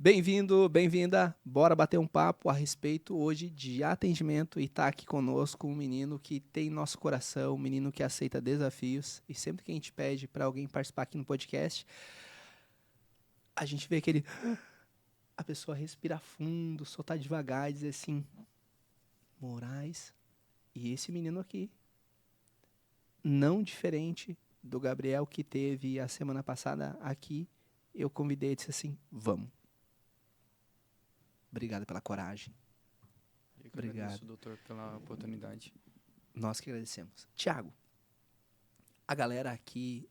Bem-vindo, bem-vinda. Bora bater um papo a respeito hoje de atendimento e tá aqui conosco um menino que tem nosso coração, um menino que aceita desafios e sempre que a gente pede para alguém participar aqui no podcast, a gente vê que a pessoa respira fundo, soltar devagar e dizer assim, Moraes, e esse menino aqui, não diferente do Gabriel que teve a semana passada aqui, eu convidei e disse assim, vamos. Obrigado pela coragem. Eu que Obrigado. agradeço, doutor, pela oportunidade. Nós que agradecemos. Tiago, a galera aqui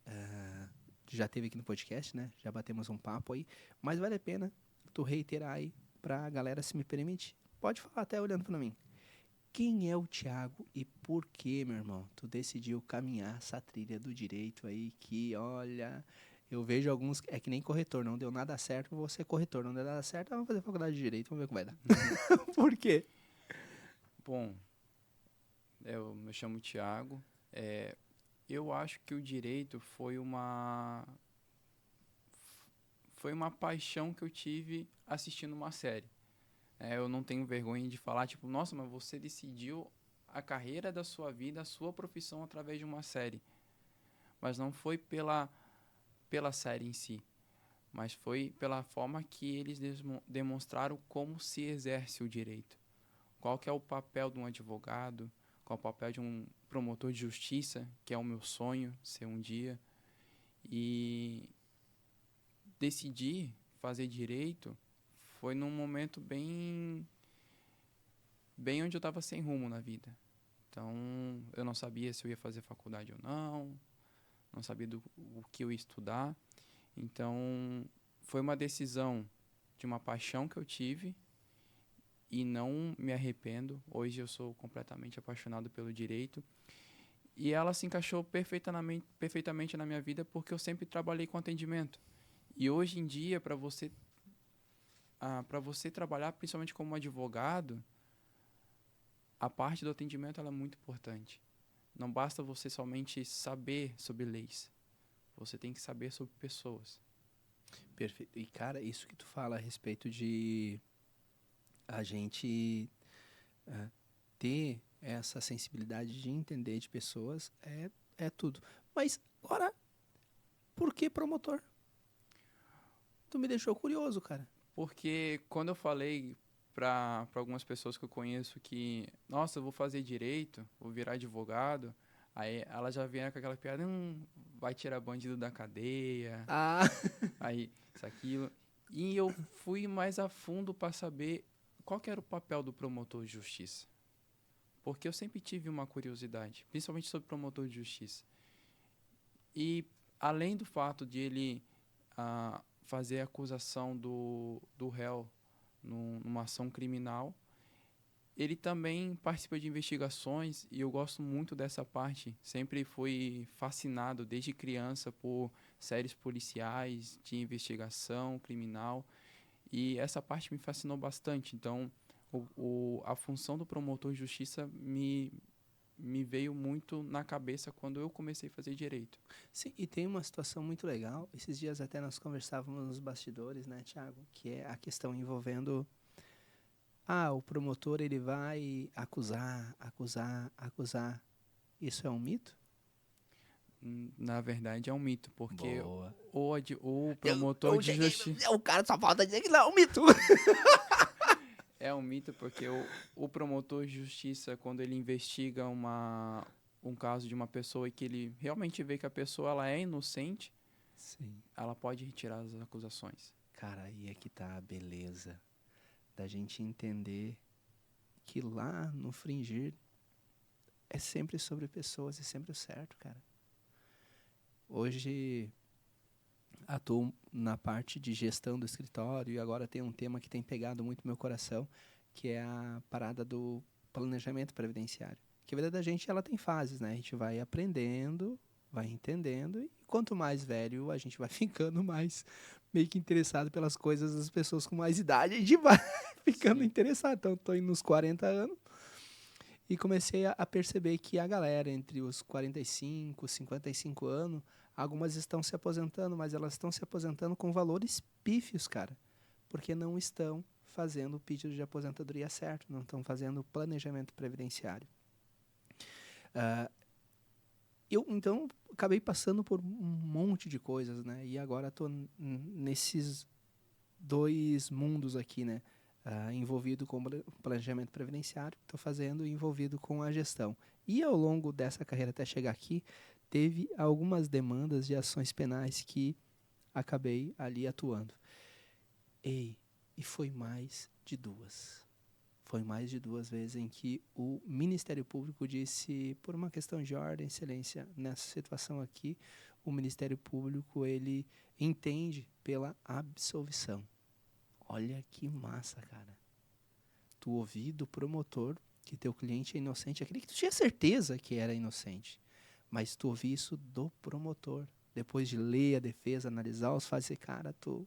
já teve aqui no podcast, né? Já batemos um papo aí, mas vale a pena tu reiterar aí pra galera, se me permite. Pode falar até olhando pra mim. Quem é o Tiago e por que, meu irmão, tu decidiu caminhar essa trilha do direito aí que, olha, eu vejo alguns, é que nem corretor, não deu nada certo, vou ser corretor, não deu nada certo, vamos fazer faculdade de direito, vamos ver o que vai dar. Por quê? Bom, eu me chamo Tiago. Eu acho que o direito foi uma paixão que eu tive assistindo uma série. Eu não tenho vergonha de falar, tipo, nossa, mas você decidiu a carreira da sua vida, a sua profissão através de uma série. Mas não foi pela série em si, mas foi pela forma que eles demonstraram como se exerce o direito. Qual que é o papel de um advogado, qual é o papel de um promotor de justiça, que é o meu sonho ser um dia. E decidir fazer direito foi num momento bem onde eu estava sem rumo na vida. Então, eu não sabia se eu ia fazer faculdade ou não sabia o que eu ia estudar. Então, foi uma decisão de uma paixão que eu tive e não me arrependo. Hoje eu sou completamente apaixonado pelo direito. E ela se encaixou perfeitamente na minha vida porque eu sempre trabalhei com atendimento. E hoje em dia, para você trabalhar, principalmente como advogado, a parte do atendimento ela é muito importante. Não basta você somente saber sobre leis. Você tem que saber sobre pessoas. Perfeito. E, cara, isso que tu fala a respeito de a gente ter essa sensibilidade de entender de pessoas é tudo. Mas, agora, por que promotor? Tu me deixou curioso, cara. Porque quando eu falei para algumas pessoas que eu conheço que, nossa, eu vou fazer direito, vou virar advogado, aí ela já vieram com aquela piada, vai tirar bandido da cadeia, Ah, aí isso, aquilo. E eu fui mais a fundo para saber qual que era o papel do promotor de justiça. Porque eu sempre tive uma curiosidade, principalmente sobre promotor de justiça. E além do fato de ele fazer a acusação do réu numa ação criminal, ele também participa de investigações e eu gosto muito dessa parte. Sempre fui fascinado desde criança por séries policiais, de investigação criminal e essa parte me fascinou bastante. Então, a função do promotor de justiça me veio muito na cabeça quando eu comecei a fazer direito. sim, e tem uma situação muito legal. Esses dias até nós conversávamos nos bastidores, né, Thiago? Que é a questão envolvendo o promotor ele vai acusar, acusar, acusar. Isso é um mito? Na verdade, é um mito, porque Boa. o promotor Eu de cheguei, justiça o cara só falta dizer que não é um mito. é um mito porque o promotor de justiça, quando ele investiga um caso de uma pessoa e que ele realmente vê que a pessoa ela é inocente, Sim. ela pode retirar as acusações. Cara, aí é que tá a beleza da gente entender que lá no fringir é sempre sobre pessoas e sempre o certo, cara. Hoje atuo na parte de gestão do escritório e agora tem um tema que tem pegado muito meu coração, que é a parada do planejamento previdenciário. Que a vida da gente ela tem fases, né? A gente vai aprendendo, vai entendendo e quanto mais velho a gente vai ficando mais meio que interessado pelas coisas das pessoas com mais idade, a gente vai ficando Sim. interessado. Então, estou indo nos 40 anos e comecei a perceber que a galera entre os 45, 55 anos, algumas estão se aposentando, mas elas estão se aposentando com valores pífios, cara. porque não estão fazendo o pedido de aposentadoria certo, não estão fazendo o planejamento previdenciário. Eu, então, acabei passando por um monte de coisas, né? E agora estou nesses dois mundos aqui, né? Envolvido com o planejamento previdenciário, estou fazendo, e envolvido com a gestão. E ao longo dessa carreira até chegar aqui, teve algumas demandas de ações penais que acabei ali atuando. E foi mais de duas. Foi mais de 2 vezes em que o Ministério Público disse, por uma questão de ordem, excelência, nessa situação aqui, o Ministério Público, ele entende pela absolvição. Olha que massa, cara. Tu ouvir do promotor que teu cliente é inocente, aquele que tu tinha certeza que era inocente, mas tu ouvir isso do promotor, depois de ler a defesa, analisar os fatos, cara, tu...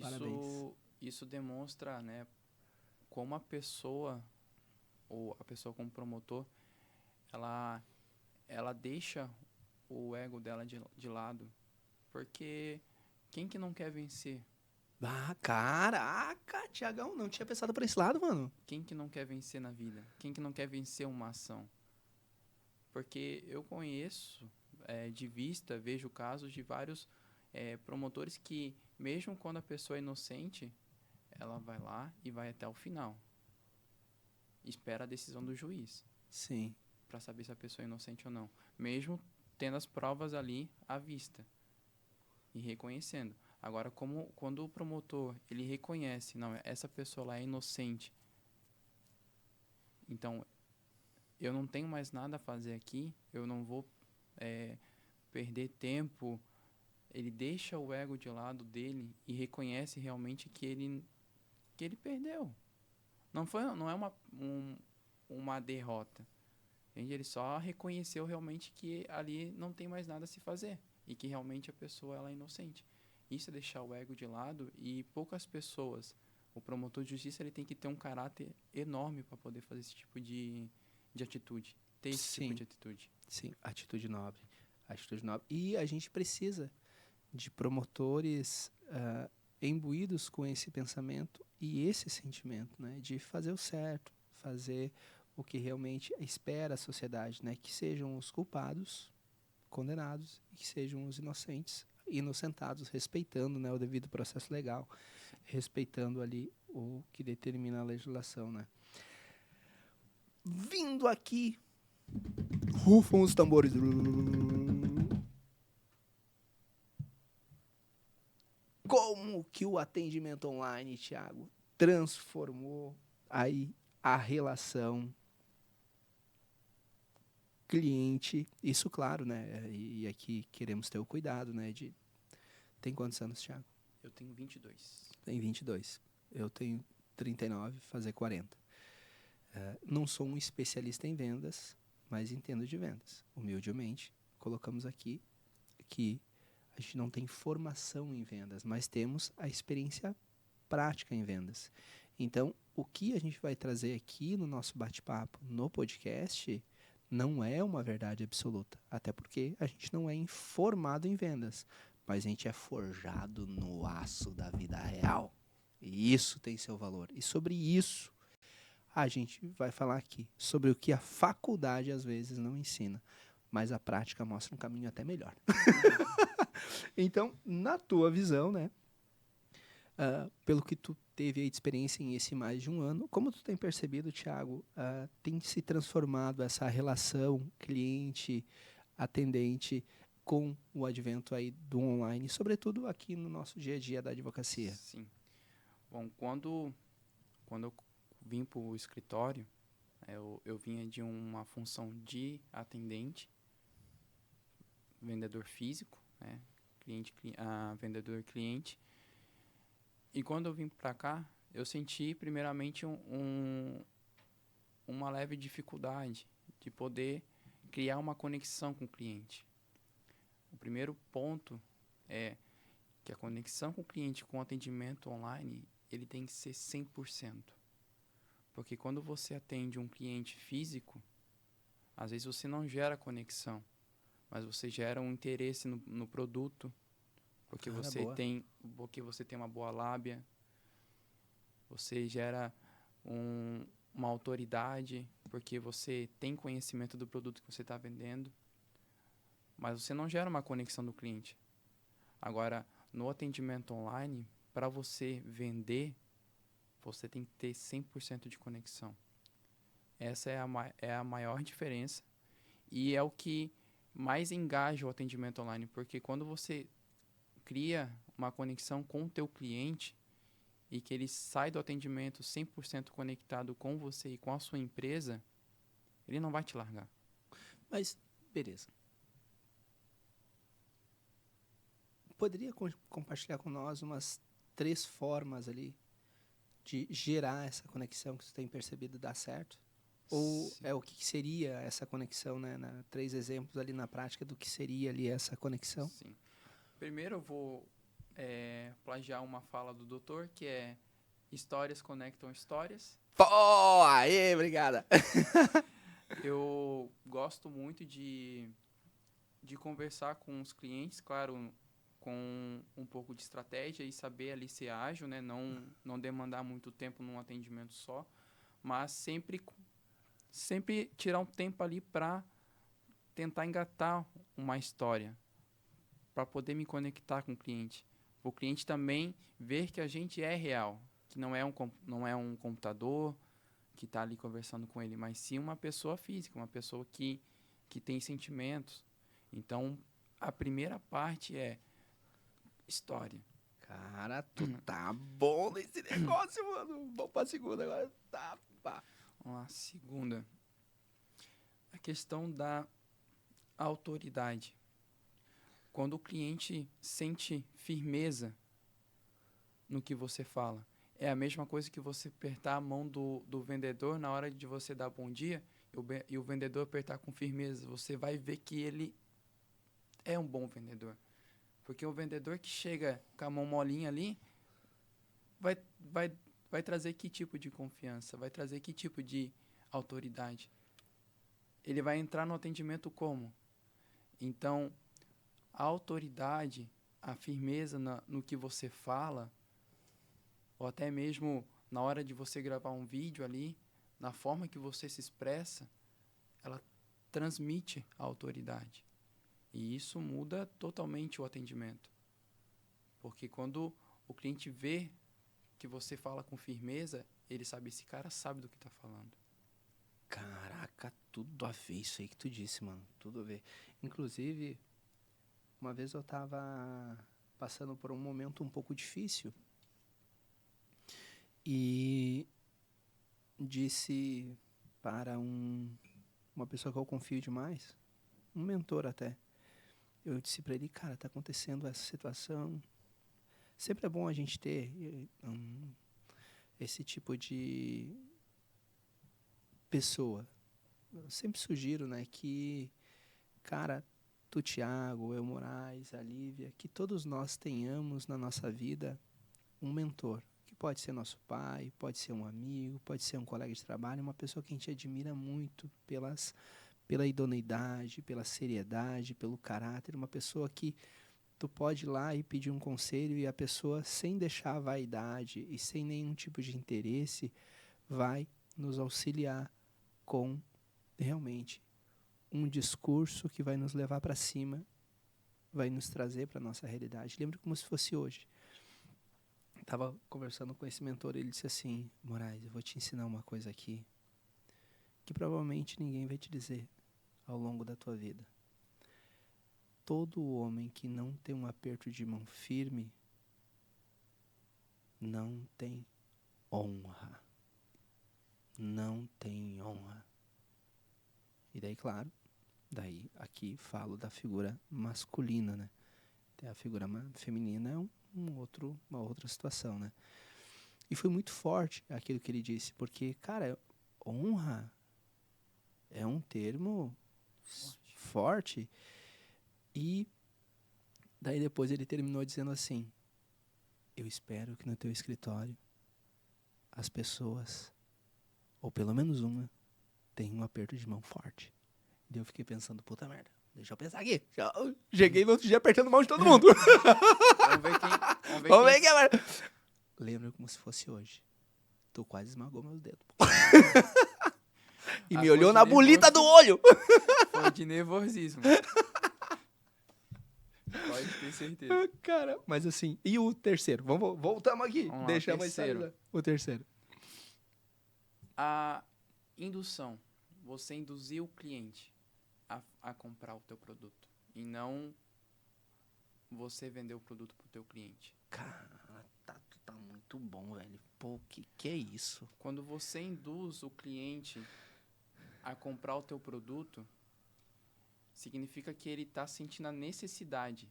Parabéns. Isso demonstra, né, como a pessoa, ou a pessoa como promotor, ela deixa o ego dela de lado. Porque quem que não quer vencer? Caraca, Tiagão, não tinha pensado por esse lado, mano. Quem que não quer vencer na vida? Quem que não quer vencer uma ação? Porque eu conheço, de vista, vejo casos de vários promotores que, mesmo quando a pessoa é inocente, ela vai lá e vai até o final. Espera a decisão do juiz. Sim. Para saber se a pessoa é inocente ou não. Mesmo tendo as provas ali à vista. E reconhecendo. Agora, quando o promotor, ele reconhece, não, essa pessoa lá é inocente. Então, eu não tenho mais nada a fazer aqui, eu não vou perder tempo. Ele deixa o ego de lado dele e reconhece realmente que ele perdeu. Não é uma derrota. Entende? Ele só reconheceu realmente que ali não tem mais nada a se fazer e que realmente a pessoa ela é inocente. Isso é deixar o ego de lado, e poucas pessoas, o promotor de justiça, ele tem que ter um caráter enorme para poder fazer esse tipo de atitude, ter esse tipo de atitude. Sim, atitude nobre. E a gente precisa de promotores imbuídos com esse pensamento e esse sentimento, né, de fazer o certo, fazer o que realmente espera a sociedade, né, que sejam os culpados condenados e que sejam os inocentados, respeitando, né, o devido processo legal, respeitando ali o que determina a legislação, né. Vindo aqui, rufam os tambores. Como que o atendimento online, Thiago, transformou aí a relação cliente? Isso, claro, né? E aqui queremos ter o cuidado, né? Tem quantos anos, Thiago? Eu tenho 22. Tem 22. Eu tenho 39, fazer 40. Não sou um especialista em vendas, mas entendo de vendas. Humildemente, colocamos aqui que a gente não tem formação em vendas, mas temos a experiência prática em vendas. Então, o que a gente vai trazer aqui no nosso bate-papo, no podcast, não é uma verdade absoluta. Até porque a gente não é informado em vendas, mas a gente é forjado no aço da vida real. E isso tem seu valor. E sobre isso, a gente vai falar aqui, sobre o que a faculdade às vezes não ensina, mas a prática mostra um caminho até melhor. Então, na tua visão, né, pelo que tu teve aí de experiência em esse mais de um ano, como tu tem percebido, Thiago, tem se transformado essa relação cliente-atendente com o advento aí do online, sobretudo aqui no nosso dia a dia da advocacia? Sim. Bom, quando eu vim para o escritório, eu vinha de uma função de atendente, vendedor físico, né? Vendedor cliente. E quando eu vim para cá, eu senti primeiramente uma leve dificuldade de poder criar uma conexão com o cliente. O primeiro ponto é que a conexão com o cliente com o atendimento online, ele tem que ser 100%. Porque quando você atende um cliente físico, às vezes você não gera conexão, mas você gera um interesse no produto, Porque Cara, você boa. tem uma boa lábia, você gera uma autoridade, porque você tem conhecimento do produto que você está vendendo, mas você não gera uma conexão do cliente. Agora, no atendimento online, para você vender, você tem que ter 100% de conexão. Essa é a maior diferença e é o que mais engaja o atendimento online, porque quando você cria uma conexão com o teu cliente e que ele sai do atendimento 100% conectado com você e com a sua empresa, ele não vai te largar. Mas, beleza. Poderia compartilhar com nós umas 3 formas ali de gerar essa conexão que você tem percebido dar certo? Ou Sim. é o que seria essa conexão, né? 3 exemplos ali na prática do que seria ali essa conexão. Sim. Primeiro eu vou plagiar uma fala do doutor, que é histórias conectam histórias. Pô, aê, obrigada. Eu gosto muito de conversar com os clientes, claro, com um pouco de estratégia e saber ali ser ágil, né? Não demandar muito tempo num atendimento só, mas sempre tirar um tempo ali para tentar engatar uma história, para poder me conectar com o cliente. O cliente também ver que a gente é real, que não é um computador que está ali conversando com ele, mas sim uma pessoa física, uma pessoa que tem sentimentos. Então, a primeira parte é história. Cara, tu tá bom nesse negócio, mano. Vamos pra segunda agora. Tá, pá. A segunda, a questão da autoridade. Quando o cliente sente firmeza no que você fala, é a mesma coisa que você apertar a mão do vendedor na hora de você dar bom dia e o vendedor apertar com firmeza. Você vai ver que ele é um bom vendedor. Porque o vendedor que chega com a mão molinha ali vai, vai, vai trazer que tipo de confiança? Vai trazer que tipo de autoridade? Ele vai entrar no atendimento como? Então, a autoridade, a firmeza no que você fala, ou até mesmo na hora de você gravar um vídeo ali, na forma que você se expressa, ela transmite a autoridade. E isso muda totalmente o atendimento. Porque quando o cliente vê que você fala com firmeza, ele sabe, esse cara sabe do que está falando. Caraca, tudo a ver isso aí que tu disse, mano. Tudo a ver. Inclusive, uma vez eu tava passando por um momento um pouco difícil e disse para uma pessoa que eu confio demais, um mentor até. Eu disse para ele, cara, tá acontecendo essa situação. Sempre é bom a gente ter esse tipo de pessoa. Eu sempre sugiro, né, que, cara, tu, Thiago, eu, Moraes, a Lívia, que todos nós tenhamos na nossa vida um mentor, que pode ser nosso pai, pode ser um amigo, pode ser um colega de trabalho, uma pessoa que a gente admira muito pela idoneidade, pela seriedade, pelo caráter, uma pessoa que tu pode ir lá e pedir um conselho e a pessoa, sem deixar a vaidade e sem nenhum tipo de interesse, vai nos auxiliar com realmente um discurso que vai nos levar para cima, vai nos trazer para a nossa realidade. Lembro como se fosse hoje. Estava conversando com esse mentor, ele disse assim, Moraes, eu vou te ensinar uma coisa aqui que provavelmente ninguém vai te dizer ao longo da tua vida. Todo homem que não tem um aperto de mão firme não tem honra. Não tem honra. E daí, claro, daí aqui falo da figura masculina, né? A figura feminina é uma outra situação, né? E foi muito forte aquilo que ele disse, porque, cara, honra é um termo forte. E daí depois ele terminou dizendo assim, eu espero que no teu escritório as pessoas, ou pelo menos uma, tenham um aperto de mão forte. E eu fiquei pensando, puta merda, Deixa eu pensar aqui. Cheguei no outro dia apertando mão de todo mundo. Vamos ver quem... Vamos ver quem vai. Lembro como se fosse hoje. Tu quase esmagou meus dedos. E me olhou na bolita do olho. Foi de nervosismo. Pode ter certeza. Cara, mas assim, e o terceiro? Voltamos aqui. Vamos lá, Deixamos terceiro. o terceiro. A indução. Você induzir o cliente a comprar o teu produto. E não você vender o produto pro teu cliente. Cara, tu tá muito bom, velho. Pô, que é isso? Quando você induz o cliente a comprar o teu produto, significa que ele está sentindo a necessidade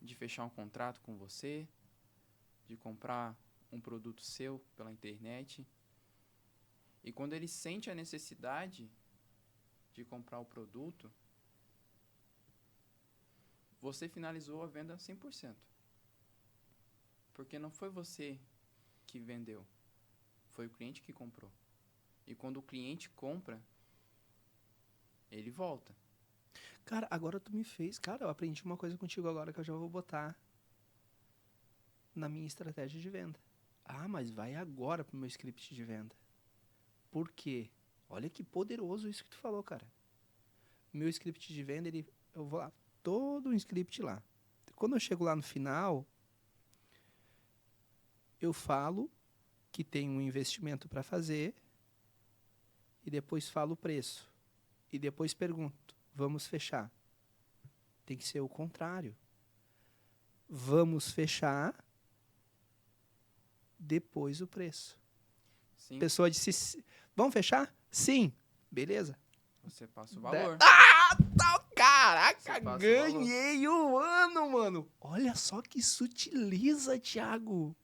de fechar um contrato com você, de comprar um produto seu pela internet. E quando ele sente a necessidade de comprar o produto, você finalizou a venda 100%. Porque não foi você que vendeu, foi o cliente que comprou. E quando o cliente compra, ele volta. Cara, agora tu me fez. Cara, eu aprendi uma coisa contigo agora que eu já vou botar na minha estratégia de venda. Ah, mas vai agora pro meu script de venda. Por quê? Olha que poderoso isso que tu falou, cara. Meu script de venda, eu vou lá, todo um script lá. Quando eu chego lá no final, eu falo que tem um investimento para fazer e depois falo o preço. E depois pergunto, vamos fechar? Tem que ser o contrário. Vamos fechar, depois o preço. Sim. A pessoa disse, vamos fechar? Sim. Beleza. Você passa o valor. Caraca, Você passa o ganhei o ano, mano. Olha só que sutiliza, Thiago.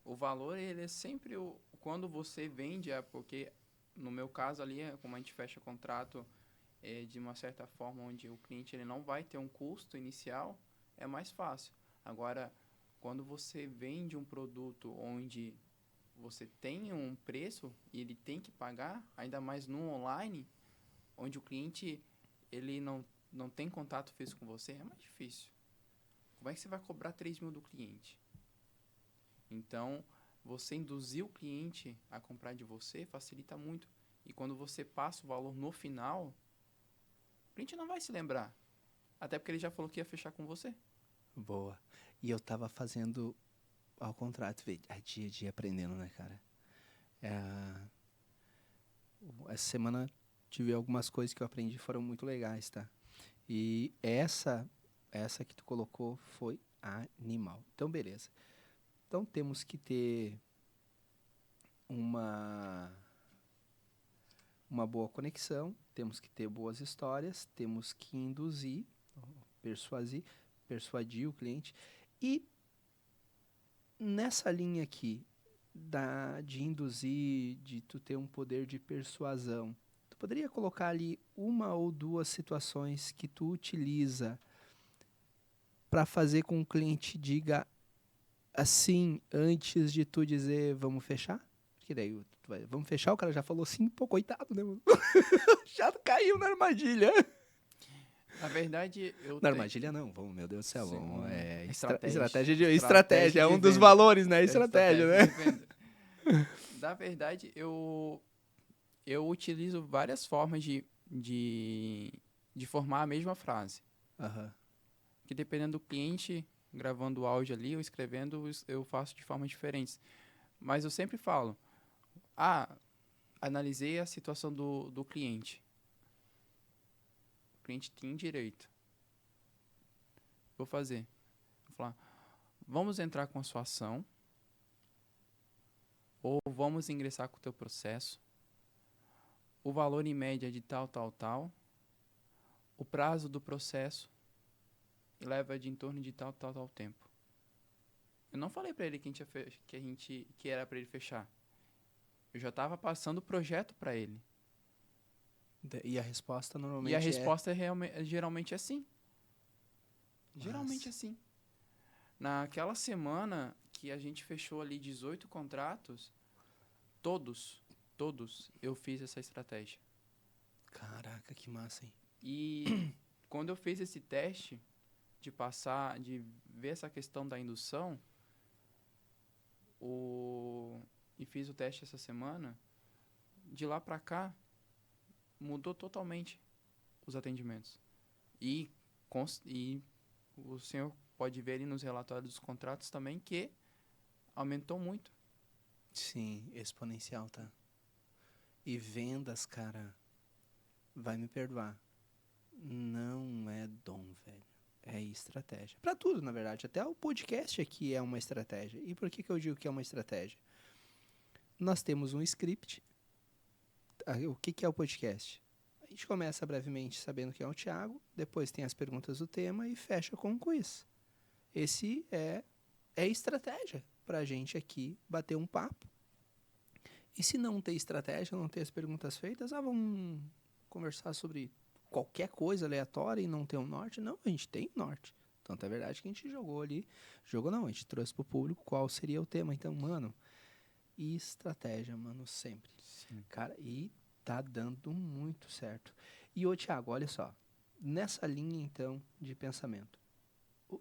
O valor, ele é sempre quando você vende, porque no meu caso ali, como a gente fecha o contrato de uma certa forma onde o cliente ele não vai ter um custo inicial, é mais fácil. Agora, quando você vende um produto onde você tem um preço e ele tem que pagar, ainda mais no online, onde o cliente ele não tem contato físico com você, é mais difícil. Como é que você vai cobrar 3 mil do cliente? Então, você induzir o cliente a comprar de você facilita muito. E quando você passa o valor no final, o cliente não vai se lembrar. Até porque ele já falou que ia fechar com você. Boa. E eu tava fazendo ao contrário, dia a dia aprendendo, né, cara? Essa semana tive algumas coisas que eu aprendi foram muito legais, tá? E essa que tu colocou foi animal. Então, beleza. Então, temos que ter uma boa conexão, temos que ter boas histórias, temos que induzir, persuadir o cliente. E nessa linha aqui, de induzir, de tu ter um poder de persuasão, tu poderia colocar ali uma ou duas situações que tu utiliza para fazer com que o cliente diga assim antes de tu dizer vamos fechar? Porque daí vamos fechar, o cara já falou sim, pô, coitado, né, mano? Já caiu na armadilha. Na verdade, Na armadilha não, vamos, meu Deus do céu, vamos, estratégia, é um dos valores, né? Estratégia, né? Na verdade, eu utilizo várias formas de formar a mesma frase. Aham. Que dependendo do cliente, gravando o áudio ali ou escrevendo, eu faço de formas diferentes. Mas eu sempre falo, analisei a situação do cliente. O cliente tem direito. Vou falar, vamos entrar com a sua ação, ou vamos ingressar com o teu processo, o valor em média de tal, o prazo do processo leva de em torno de tal tempo. Eu não falei para ele que era para ele fechar. Eu já estava passando o projeto para ele. E a resposta normalmente E a resposta geralmente é sim. Geralmente é sim. Naquela semana que a gente fechou ali 18 contratos, todos eu fiz essa estratégia. Caraca, que massa, hein? E quando eu fiz esse teste de ver essa questão da indução, e fiz o teste essa semana, de lá para cá, mudou totalmente os atendimentos. E o senhor pode ver ali nos relatórios dos contratos também que aumentou muito. Sim, exponencial, tá? E vendas, cara, vai me perdoar. Não é dom, velho. É estratégia. Pra tudo, na verdade. Até o podcast aqui é uma estratégia. E por que eu digo que é uma estratégia? Nós temos um script. O que é o podcast? A gente começa brevemente sabendo que é o Thiago, depois tem as perguntas do tema e fecha com um quiz. Esse é estratégia pra gente aqui bater um papo. E se não ter estratégia, não ter as perguntas feitas, vamos conversar sobre qualquer coisa aleatória e não ter um norte? Não, a gente tem norte. Tanto é verdade que a gente jogou ali. Jogou não, a gente trouxe pro público qual seria o tema. Então, mano, estratégia, mano, sempre. Sim. Cara, e tá dando muito certo. E, ô Thiago, olha só. Nessa linha, então, de pensamento.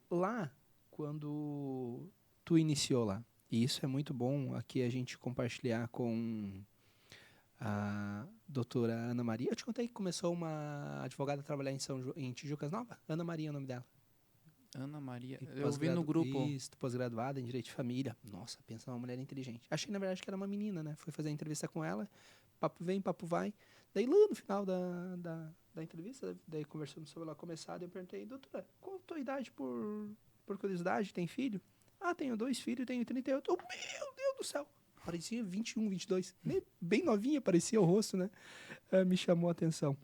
Lá, quando tu iniciou lá, e isso é muito bom aqui a gente compartilhar com a doutora Ana Maria. Eu te contei que começou uma advogada a trabalhar em Tijucas Nova? Ana Maria é o nome dela. Ana Maria, E eu vi no grupo. Isso, pós-graduada em Direito de Família. Nossa, pensa numa mulher inteligente. Achei, na verdade, que era uma menina, né? Fui fazer a entrevista com ela. Papo vem, papo vai. Daí, lá no final da entrevista, daí conversando sobre ela começar, eu perguntei, doutora, qual a tua idade por curiosidade? Tem filho? Tenho 2 filhos, tenho 38. Oh, meu Deus do céu! Parecia 21, 22. Bem novinha, parecia o rosto, né? Me chamou a atenção.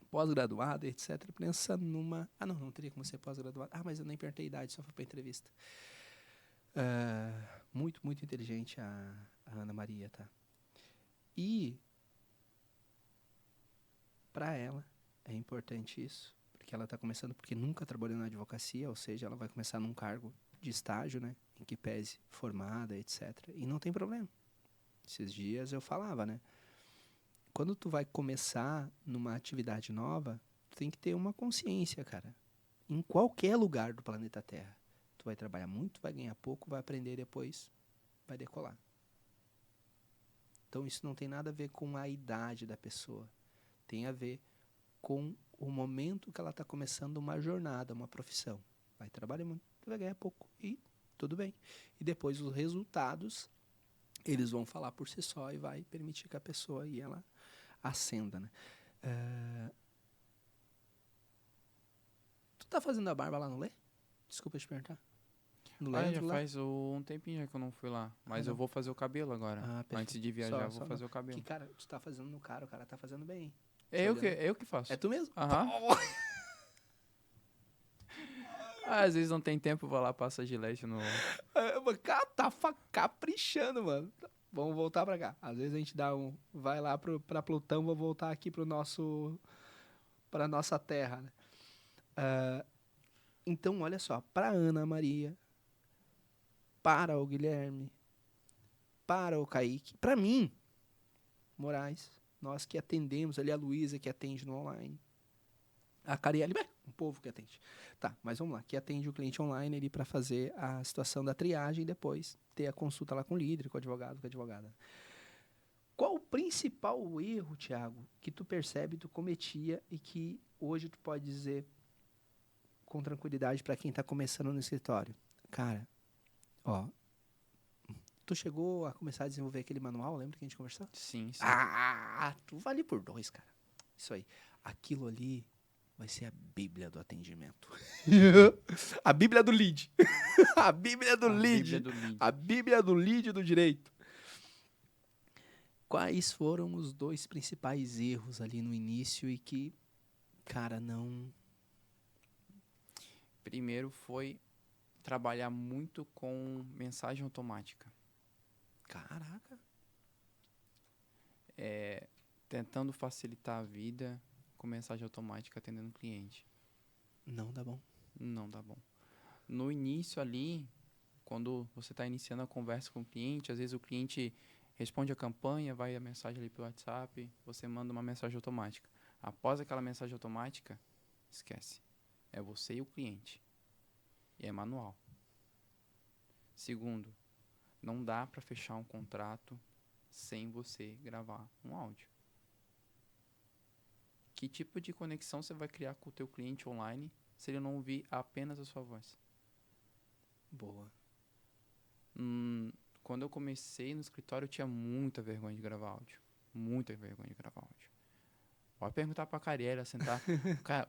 Pós-graduada, etc. Pensa numa... não teria como ser pós-graduada. Mas eu nem perguntei a idade, só fui pra entrevista. Muito, muito inteligente a Ana Maria, tá? E para ela é importante isso, porque ela está começando, porque nunca trabalhou na advocacia, ou seja, ela vai começar num cargo de estágio, né, em que pese formada, etc. E não tem problema. Esses dias eu falava, né, quando tu vai começar numa atividade nova, tu tem que ter uma consciência, cara. Em qualquer lugar do planeta Terra, tu vai trabalhar muito, vai ganhar pouco, vai aprender depois, vai decolar. Então isso não tem nada a ver com a idade da pessoa. Tem a ver com o momento que ela está começando uma jornada, uma profissão. Vai trabalhar muito, vai ganhar pouco e tudo bem. E depois os resultados, eles vão falar por si só e vai permitir que a pessoa aí ela ascenda, né? Tu tá fazendo a barba lá no Lê? Desculpa te perguntar. No Leandro Já lá? faz um tempinho já que eu não fui lá. Mas eu vou fazer o cabelo agora. Antes de viajar, vou fazer o cabelo. Que, cara, tu tá fazendo no cara, o cara tá fazendo bem. É eu que faço. É tu mesmo? Aham. Às vezes não tem tempo, eu vou lá, passa gilete no... Cara, tá caprichando, mano. Vamos voltar pra cá. Às vezes a gente vai lá pra Plutão, vou voltar aqui pra nossa Terra, né? Então, olha só, pra Ana Maria, para o Guilherme, para o Kaique, pra mim, Moraes, nós que atendemos ali, a Luísa que atende no online, a Carielle, um povo que atende. Tá, mas vamos lá, que atende o cliente online ali para fazer a situação da triagem e depois ter a consulta lá com o líder, com o advogado, com a advogada. Qual o principal erro, Thiago, que tu percebe tu cometia e que hoje tu pode dizer com tranquilidade para quem tá começando no escritório? Cara, ó, tu chegou a começar a desenvolver aquele manual, lembra que a gente conversou? Sim. Tu vale por 2, cara. Isso aí. Aquilo ali vai ser a Bíblia do atendimento. A Bíblia do lead. A Bíblia do lead. A Bíblia do lead do direito. Quais foram os 2 principais erros ali no início e que, cara, não... Primeiro foi trabalhar muito com mensagem automática. Caraca. Tentando facilitar a vida com mensagem automática atendendo o cliente. Não dá bom. Não dá bom. No início ali, quando você está iniciando a conversa com o cliente, às vezes o cliente responde a campanha, vai a mensagem ali pelo WhatsApp, você manda uma mensagem automática. Após aquela mensagem automática, esquece. É você e o cliente. E é manual. Segundo, não dá para fechar um contrato sem você gravar um áudio. Que tipo de conexão você vai criar com o teu cliente online se ele não ouvir apenas a sua voz? Boa. Quando eu comecei no escritório, eu tinha muita vergonha de gravar áudio. Muita vergonha de gravar áudio. Pode perguntar pra Cariela, sentar.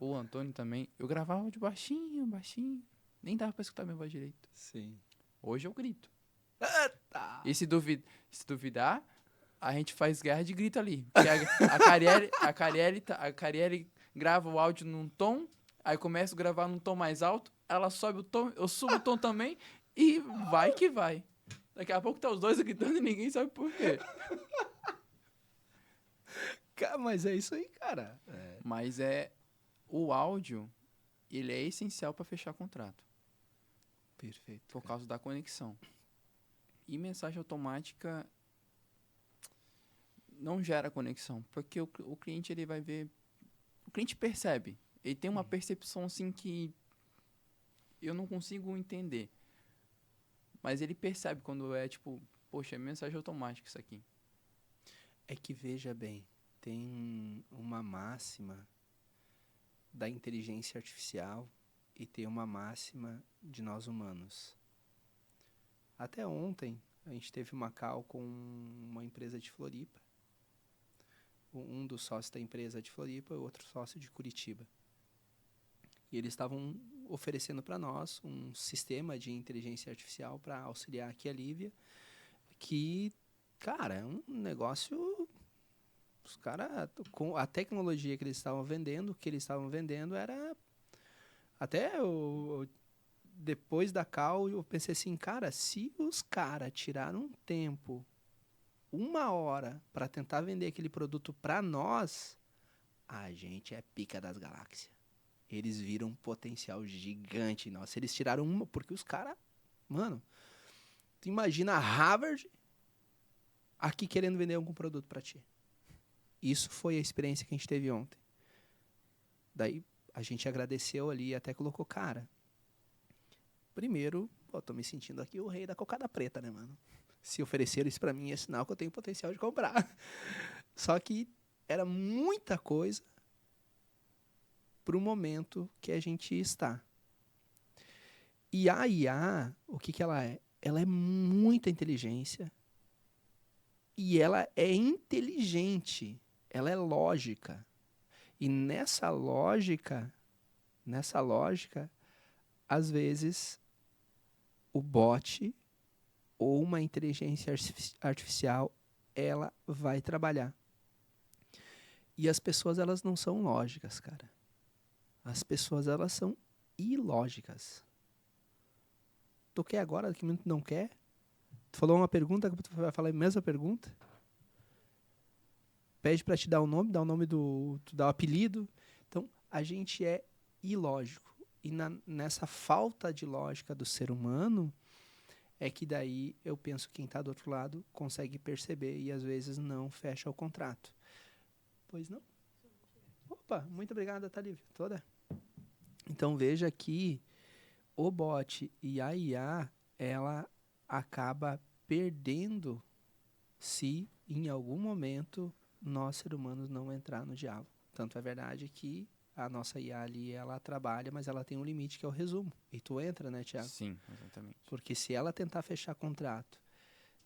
O Antônio também. Eu gravava áudio baixinho, baixinho. Nem dava pra escutar minha voz direito. Sim. Hoje eu grito. Tá. E se duvidar, a gente faz guerra de grito ali. Porque a Cariele grava o áudio num tom, aí começa a gravar num tom mais alto, ela sobe o tom, eu subo o tom também, e vai que vai. Daqui a pouco tá os dois gritando e ninguém sabe por quê. Mas é isso aí, cara. Mas o áudio, ele é essencial para fechar contrato. Perfeito. Por causa da conexão. E mensagem automática não gera conexão, porque o cliente ele vai ver, o cliente percebe, ele tem uma percepção assim que eu não consigo entender, mas ele percebe quando é tipo, poxa, é mensagem automática isso aqui. É que veja bem, tem uma máxima da inteligência artificial e tem uma máxima de nós humanos. Até ontem a gente teve uma call com uma empresa de Floripa. Um dos sócios da empresa de Floripa e o outro sócio de Curitiba. E eles estavam oferecendo para nós um sistema de inteligência artificial para auxiliar aqui a Lívia, que, cara, é um negócio... Os caras, com a tecnologia que eles estavam vendendo, o que eles estavam vendendo era... Até depois da call eu pensei assim, cara, se os caras tiraram um tempo, 1 hora, para tentar vender aquele produto para nós, a gente é pica das galáxias. Eles viram um potencial gigante em nós. Eles tiraram uma, porque os caras, mano, tu imagina a Harvard aqui querendo vender algum produto para ti. Isso foi a experiência que a gente teve ontem. Daí a gente agradeceu ali e até colocou, cara, primeiro, tô me sentindo aqui o rei da cocada preta, né, mano? Se ofereceram isso pra mim, é sinal que eu tenho potencial de comprar. Só que era muita coisa pro momento que a gente está. E a IA, o que ela é? Ela é muita inteligência e ela é inteligente, ela é lógica. E nessa lógica, às vezes, o bot ou uma inteligência artificial, ela vai trabalhar. E as pessoas, elas não são lógicas, cara. As pessoas, elas são ilógicas. Tu quer agora, que não quer? Tu falou uma pergunta, tu vai falar a mesma pergunta? Pede para te dar o nome, tu dá o apelido. Então, a gente é ilógico. E nessa falta de lógica do ser humano, é que daí eu penso que quem está do outro lado consegue perceber e às vezes não fecha o contrato. Pois não? Opa, muito obrigado, tá livre. Toda. Então veja que o bot e a IA, ela acaba perdendo se em algum momento nós, seres humanos, não entrar no diálogo. Tanto é verdade que a nossa IA ali, ela trabalha, mas ela tem um limite que é o resumo. E tu entra, né, Thiago? Sim, exatamente. Porque se ela tentar fechar contrato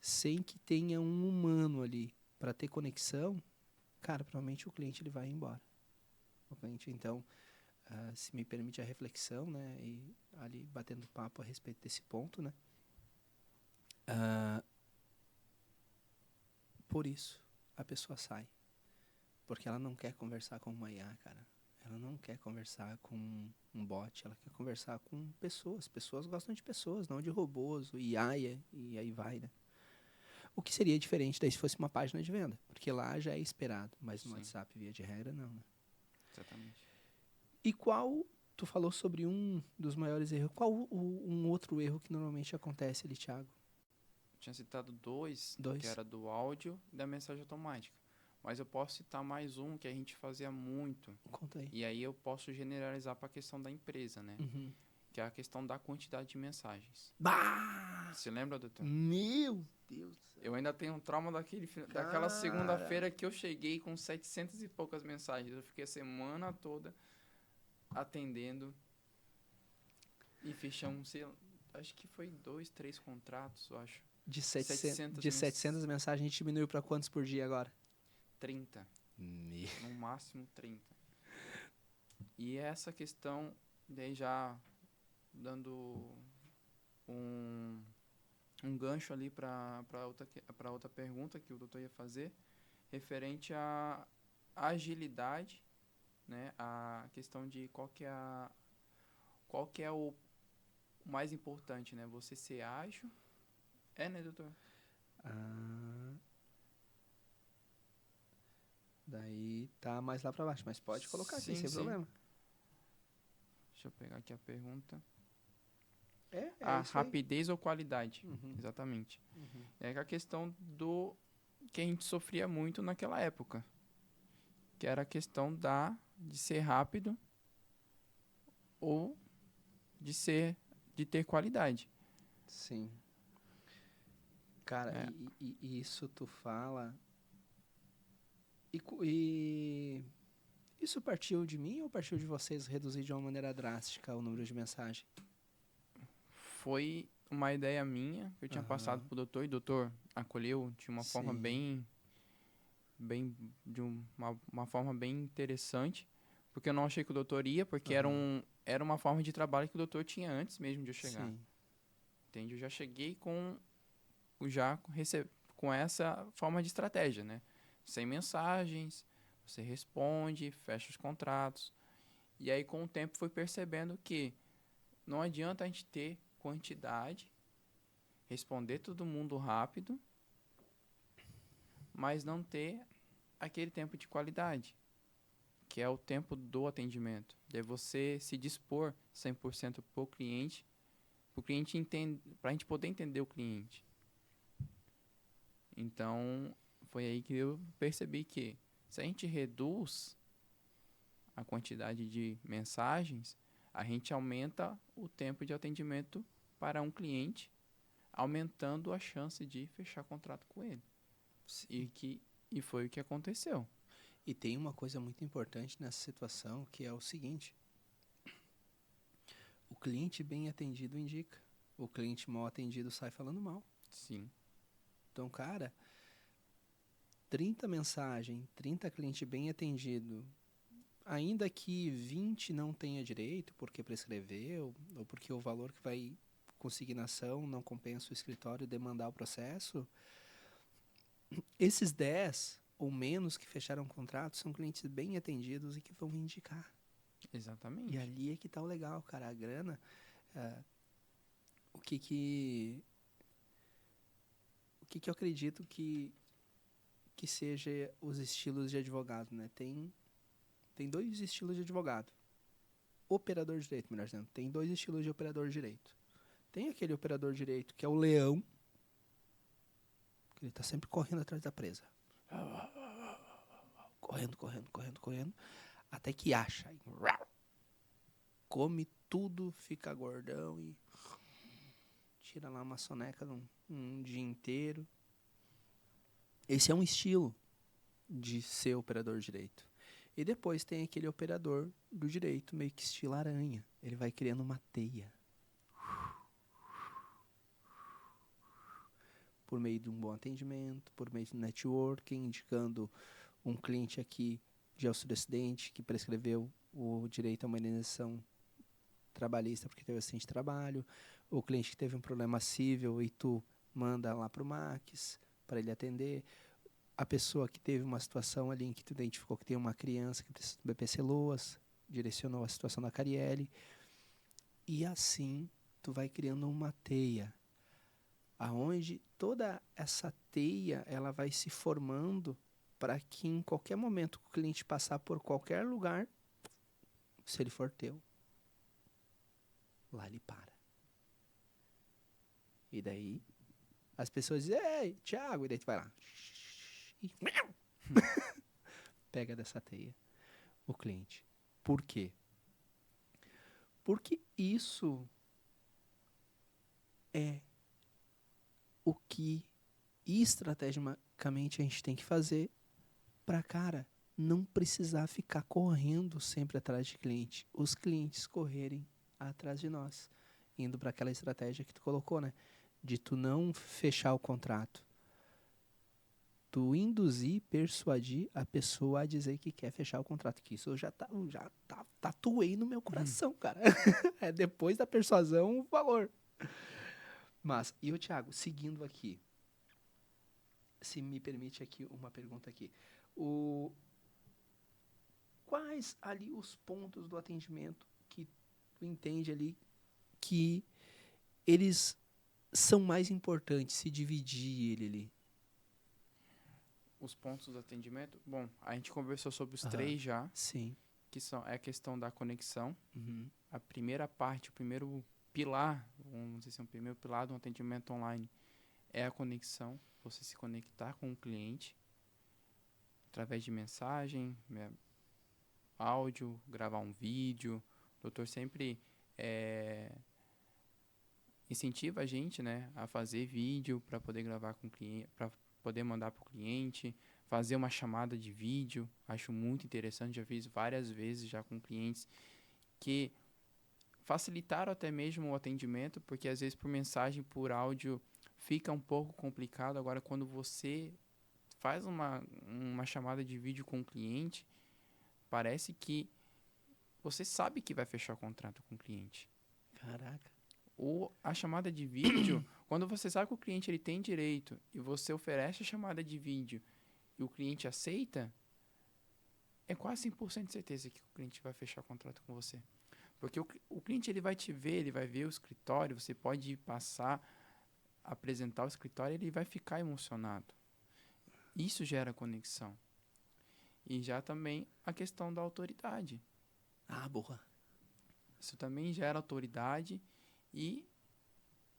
sem que tenha um humano ali para ter conexão, cara, provavelmente o cliente ele vai embora. O cliente, então, se me permite a reflexão, né, e ali batendo papo a respeito desse ponto, né, por isso a pessoa sai. Porque ela não quer conversar com uma IA, cara. Ela não quer conversar com um bot, ela quer conversar com pessoas. Pessoas gostam de pessoas, não de robôs, IA e aí vai, né? O que seria diferente daí se fosse uma página de venda. Porque lá já é esperado, mas no WhatsApp, via de regra, não, né? Exatamente. E qual, tu falou sobre um dos maiores erros, qual um outro erro que normalmente acontece ali, Thiago? Tinha citado dois, Dois. que era do áudio e da mensagem automática. Mas eu posso citar mais um que a gente fazia muito. Conta aí. E aí eu posso generalizar para a questão da empresa, né? Uhum. Que é a questão da quantidade de mensagens. Bah! Você lembra, doutor? Meu Deus do céu. Eu ainda tenho um trauma daquela segunda-feira que eu cheguei com 700 e poucas mensagens. Eu fiquei a semana toda atendendo e fechamos, sei lá, acho que foi 2, 3 contratos, eu acho. De 700 700 mensagens, a gente diminuiu pra quantos por dia agora? 30, Meu. no máximo 30. E essa questão, daí já dando um gancho ali para outra pergunta que o doutor ia fazer, referente à agilidade, né? A questão de qual que é o mais importante, né? Você ser ágil. É, né, doutor? Ah, daí tá mais lá pra baixo, mas pode colocar aqui, Sim, sem sim. problema. Deixa eu pegar aqui a pergunta. É A isso aí. rapidez ou qualidade? Uhum, Exatamente. uhum. É a questão do que a gente sofria muito naquela época, que era a questão de ser rápido ou de ter qualidade. Sim. Cara, É, e isso tu fala. E isso partiu de mim ou partiu de vocês reduzir de uma maneira drástica o número de mensagens? foi uma ideia minha que eu tinha passado Aham. pro doutor e o doutor acolheu de uma forma Sim. uma forma bem interessante, porque eu não achei que o doutor ia, porque Aham. era uma forma de trabalho que o doutor tinha antes mesmo de eu chegar. Sim. Entende? Eu já cheguei com essa forma de estratégia, né? Sem mensagens, você responde, fecha os contratos. E aí, com o tempo, fui percebendo que não adianta a gente ter quantidade, responder todo mundo rápido, mas não ter aquele tempo de qualidade, que é o tempo do atendimento. É você se dispor 100% para o cliente entender, para a gente poder entender o cliente. Então, foi aí que eu percebi que se a gente reduz a quantidade de mensagens, a gente aumenta o tempo de atendimento para um cliente, aumentando a chance de fechar contrato com ele. Sim. E foi o que aconteceu. E tem uma coisa muito importante nessa situação, que é o seguinte: o cliente bem atendido indica, o cliente mal atendido sai falando mal. Sim, Então, cara, 30 mensagens, 30 cliente bem atendido, ainda que 20 não tenha direito porque prescreveu, ou porque o valor que vai consignação não compensa o escritório demandar o processo, esses 10 ou menos que fecharam o contrato são clientes bem atendidos e que vão indicar. E exatamente. ali é que tá o legal, cara. A grana, ah, o que eu acredito que seja os estilos de advogado, né? Tem dois estilos de advogado. Operador de direito, melhor dizendo. Tem dois estilos de operador de direito. Tem aquele operador de direito que é o leão, que ele tá sempre correndo atrás da presa. Correndo, correndo, correndo, correndo, até que acha. Come tudo, fica gordão e tira lá uma soneca um dia inteiro. Esse é um estilo de ser operador de direito. E depois tem aquele operador do direito, meio que estilo aranha. Ele vai criando uma teia. Por meio de um bom atendimento, por meio de networking, indicando um cliente aqui de auxílio acidente que prescreveu o direito a uma indenização trabalhista porque teve acidente de trabalho, o cliente que teve um problema civil e tu manda lá para o Max para ele atender, a pessoa que teve uma situação ali em que tu identificou que tem uma criança que precisa do BPC Loas, direcionou a situação da Carielle, e assim tu vai criando uma teia, aonde toda essa teia ela vai se formando para que em qualquer momento que o cliente passar por qualquer lugar, se ele for teu, lá ele para. E daí as pessoas dizem, ei, Thiago, e daí tu vai lá. Pega dessa teia o cliente. Por quê? Porque isso é o que estrategicamente a gente tem que fazer para, cara, não precisar ficar correndo sempre atrás de cliente. Os clientes correrem atrás de nós. Indo para aquela estratégia que tu colocou, né? De tu não fechar o contrato. Tu induzir, persuadir a pessoa a dizer que quer fechar o contrato. Que isso eu já tatuei no meu coração, cara. É depois da persuasão o valor. Mas, e o Thiago, seguindo aqui, se me permite aqui uma pergunta aqui. Quais ali os pontos do atendimento que tu entende ali que eles são mais importantes, se dividir ele ali? Os pontos do atendimento, bom, a gente conversou sobre os Aham. 3 já, Sim. que é a questão da conexão. Uhum. A primeira parte, o primeiro pilar, vamos dizer assim, o primeiro pilar do atendimento online é a conexão, você se conectar com o cliente através de mensagem, áudio, gravar um vídeo. O doutor sempre incentiva a gente, né, a fazer vídeo para poder gravar com o cliente, para poder mandar para o cliente, fazer uma chamada de vídeo. Acho muito interessante, já fiz várias vezes já com clientes que facilitaram até mesmo o atendimento, porque às vezes por mensagem, por áudio, fica um pouco complicado. Agora, quando você faz uma chamada de vídeo com o cliente, parece que você sabe que vai fechar o contrato com o cliente. Caraca. Ou a chamada de vídeo, quando você sabe que o cliente ele tem direito e você oferece a chamada de vídeo e o cliente aceita, é quase 100% de certeza que o cliente vai fechar o contrato com você. Porque o cliente ele vai te ver, ele vai ver o escritório, você pode passar, apresentar o escritório, ele vai ficar emocionado. Isso gera conexão. E já também a questão da autoridade. Ah, boa. Isso também gera autoridade e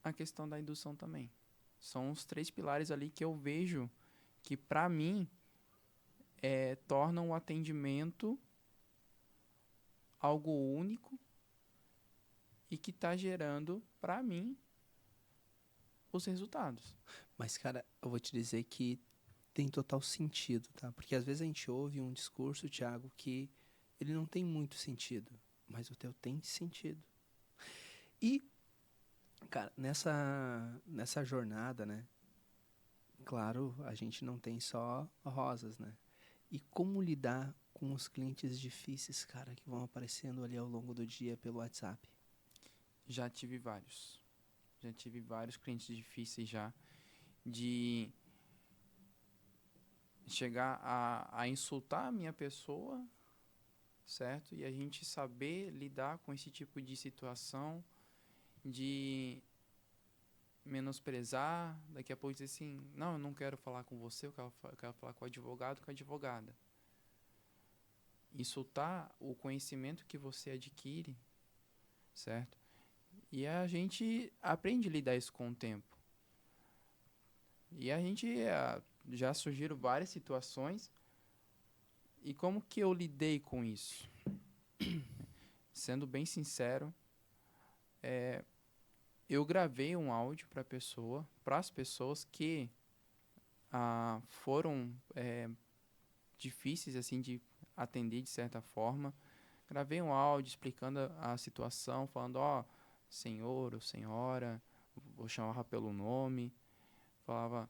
a questão da indução também. São os 3 pilares ali que eu vejo que, para mim, tornam o atendimento algo único e que está gerando, para mim, os resultados. Mas, cara, eu vou te dizer que tem total sentido, tá? Porque às vezes a gente ouve um discurso, Thiago, que ele não tem muito sentido, mas o teu tem sentido. E, cara, nessa jornada, né? Claro, a gente não tem só rosas, né? E como lidar com os clientes difíceis, cara, que vão aparecendo ali ao longo do dia pelo WhatsApp? Já tive vários. Já tive vários clientes difíceis já de chegar a insultar a minha pessoa, certo? E a gente saber lidar com esse tipo de situação, de menosprezar, daqui a pouco dizer assim, não, eu não quero falar com você, eu quero falar com o advogado, com a advogada. Insultar o conhecimento que você adquire, certo? E a gente aprende a lidar isso com o tempo. E a gente já surgiram várias situações. E como que eu lidei com isso? Sendo bem sincero, eu gravei um áudio para as pessoas que foram difíceis assim de atender de certa forma. Gravei um áudio explicando a situação, falando, senhor ou senhora, vou chamar pelo nome. Falava,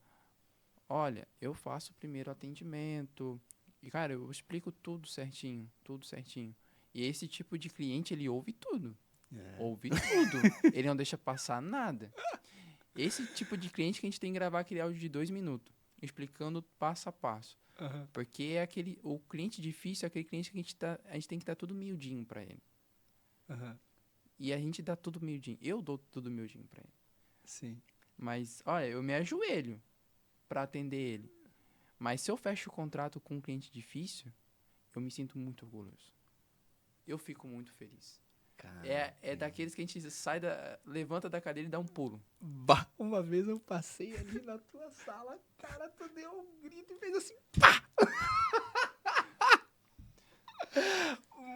olha, eu faço o primeiro atendimento. E, cara, eu explico tudo certinho, tudo certinho. E esse tipo de cliente, ele ouve tudo. Ouve tudo. Ele não deixa passar nada. Esse tipo de cliente que a gente tem que gravar aquele áudio de 2 minutos, explicando passo a passo. Uhum. Porque o cliente difícil é aquele cliente que a gente tem que dar tudo miudinho pra ele. Uhum. E a gente dá tudo miudinho. Eu dou tudo miudinho pra ele. Sim. Mas, olha, eu me ajoelho pra atender ele. Mas se eu fecho o contrato com um cliente difícil, eu me sinto muito orgulhoso. Eu fico muito feliz. Cara, É daqueles que a gente levanta da cadeira e dá um pulo. uma vez eu passei ali na tua sala, cara, tu deu um grito e fez assim,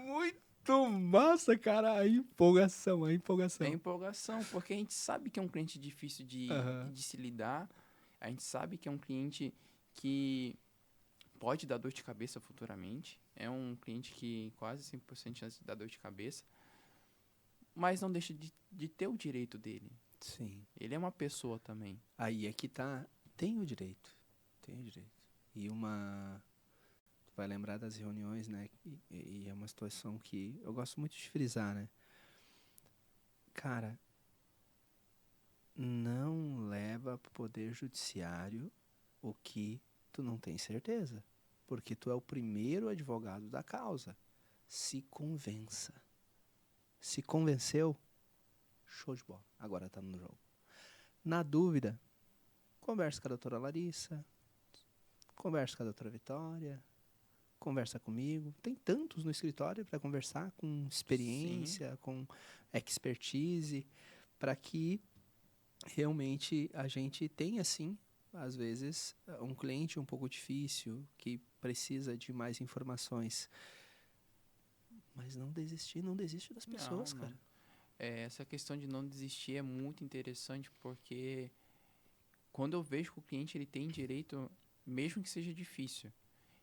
muito massa, cara, a empolgação, a É empolgação. empolgação, porque a gente sabe que é um cliente difícil Aham. de se lidar. A gente sabe que é um cliente que pode dar dor de cabeça futuramente. É um cliente que quase 100% de chance de dar dor de cabeça. Mas não deixa de ter o direito dele. Sim. Ele é uma pessoa também. Aí é que tá, tem o direito, tem o direito. E tu vai lembrar das reuniões, né, e é uma situação que eu gosto muito de frisar, né. Cara, não leva pro poder judiciário o que tu não tem certeza, porque tu é o primeiro advogado da causa. Se convença. Se convenceu, show de bola. Agora tá no jogo. Na dúvida, conversa com a doutora Larissa, conversa com a doutora Vitória, conversa comigo. Tem tantos no escritório para conversar, com Sim. experiência, com expertise, para que realmente a gente tenha, sim, às vezes, um cliente um pouco difícil, que precisa de mais informações. Mas não desistir, não desiste das Não, pessoas, não. cara. Essa questão de não desistir é muito interessante porque quando eu vejo que o cliente ele tem direito, mesmo que seja difícil,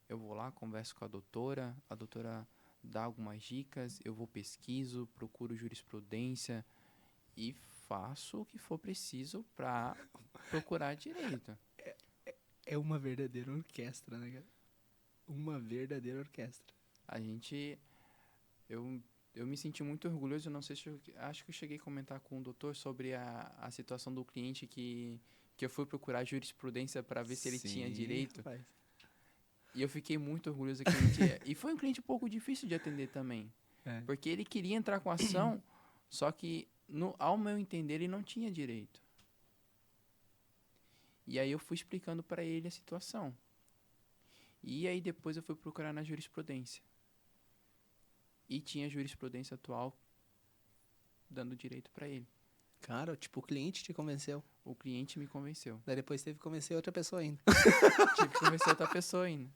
eu vou lá, converso com a doutora dá algumas dicas, eu vou pesquiso, procuro jurisprudência e faço o que for preciso para procurar direito. É uma verdadeira orquestra, né, cara? Uma verdadeira orquestra. A gente, eu me senti muito orgulhoso, eu não sei se acho que eu cheguei a comentar com o doutor sobre a situação do cliente que eu fui procurar jurisprudência para ver se ele tinha Sim, direito. rapaz. E eu fiquei muito orgulhoso do cliente. E foi um cliente um pouco difícil de atender também. É. Porque ele queria entrar com ação, só que, ao meu entender, ele não tinha direito. E aí eu fui explicando para ele a situação. E aí depois eu fui procurar na jurisprudência. E tinha a jurisprudência atual dando direito para ele. Cara, tipo, o cliente te convenceu. O cliente me convenceu. Daí depois teve que convencer outra pessoa ainda. Tive que convencer outra pessoa ainda.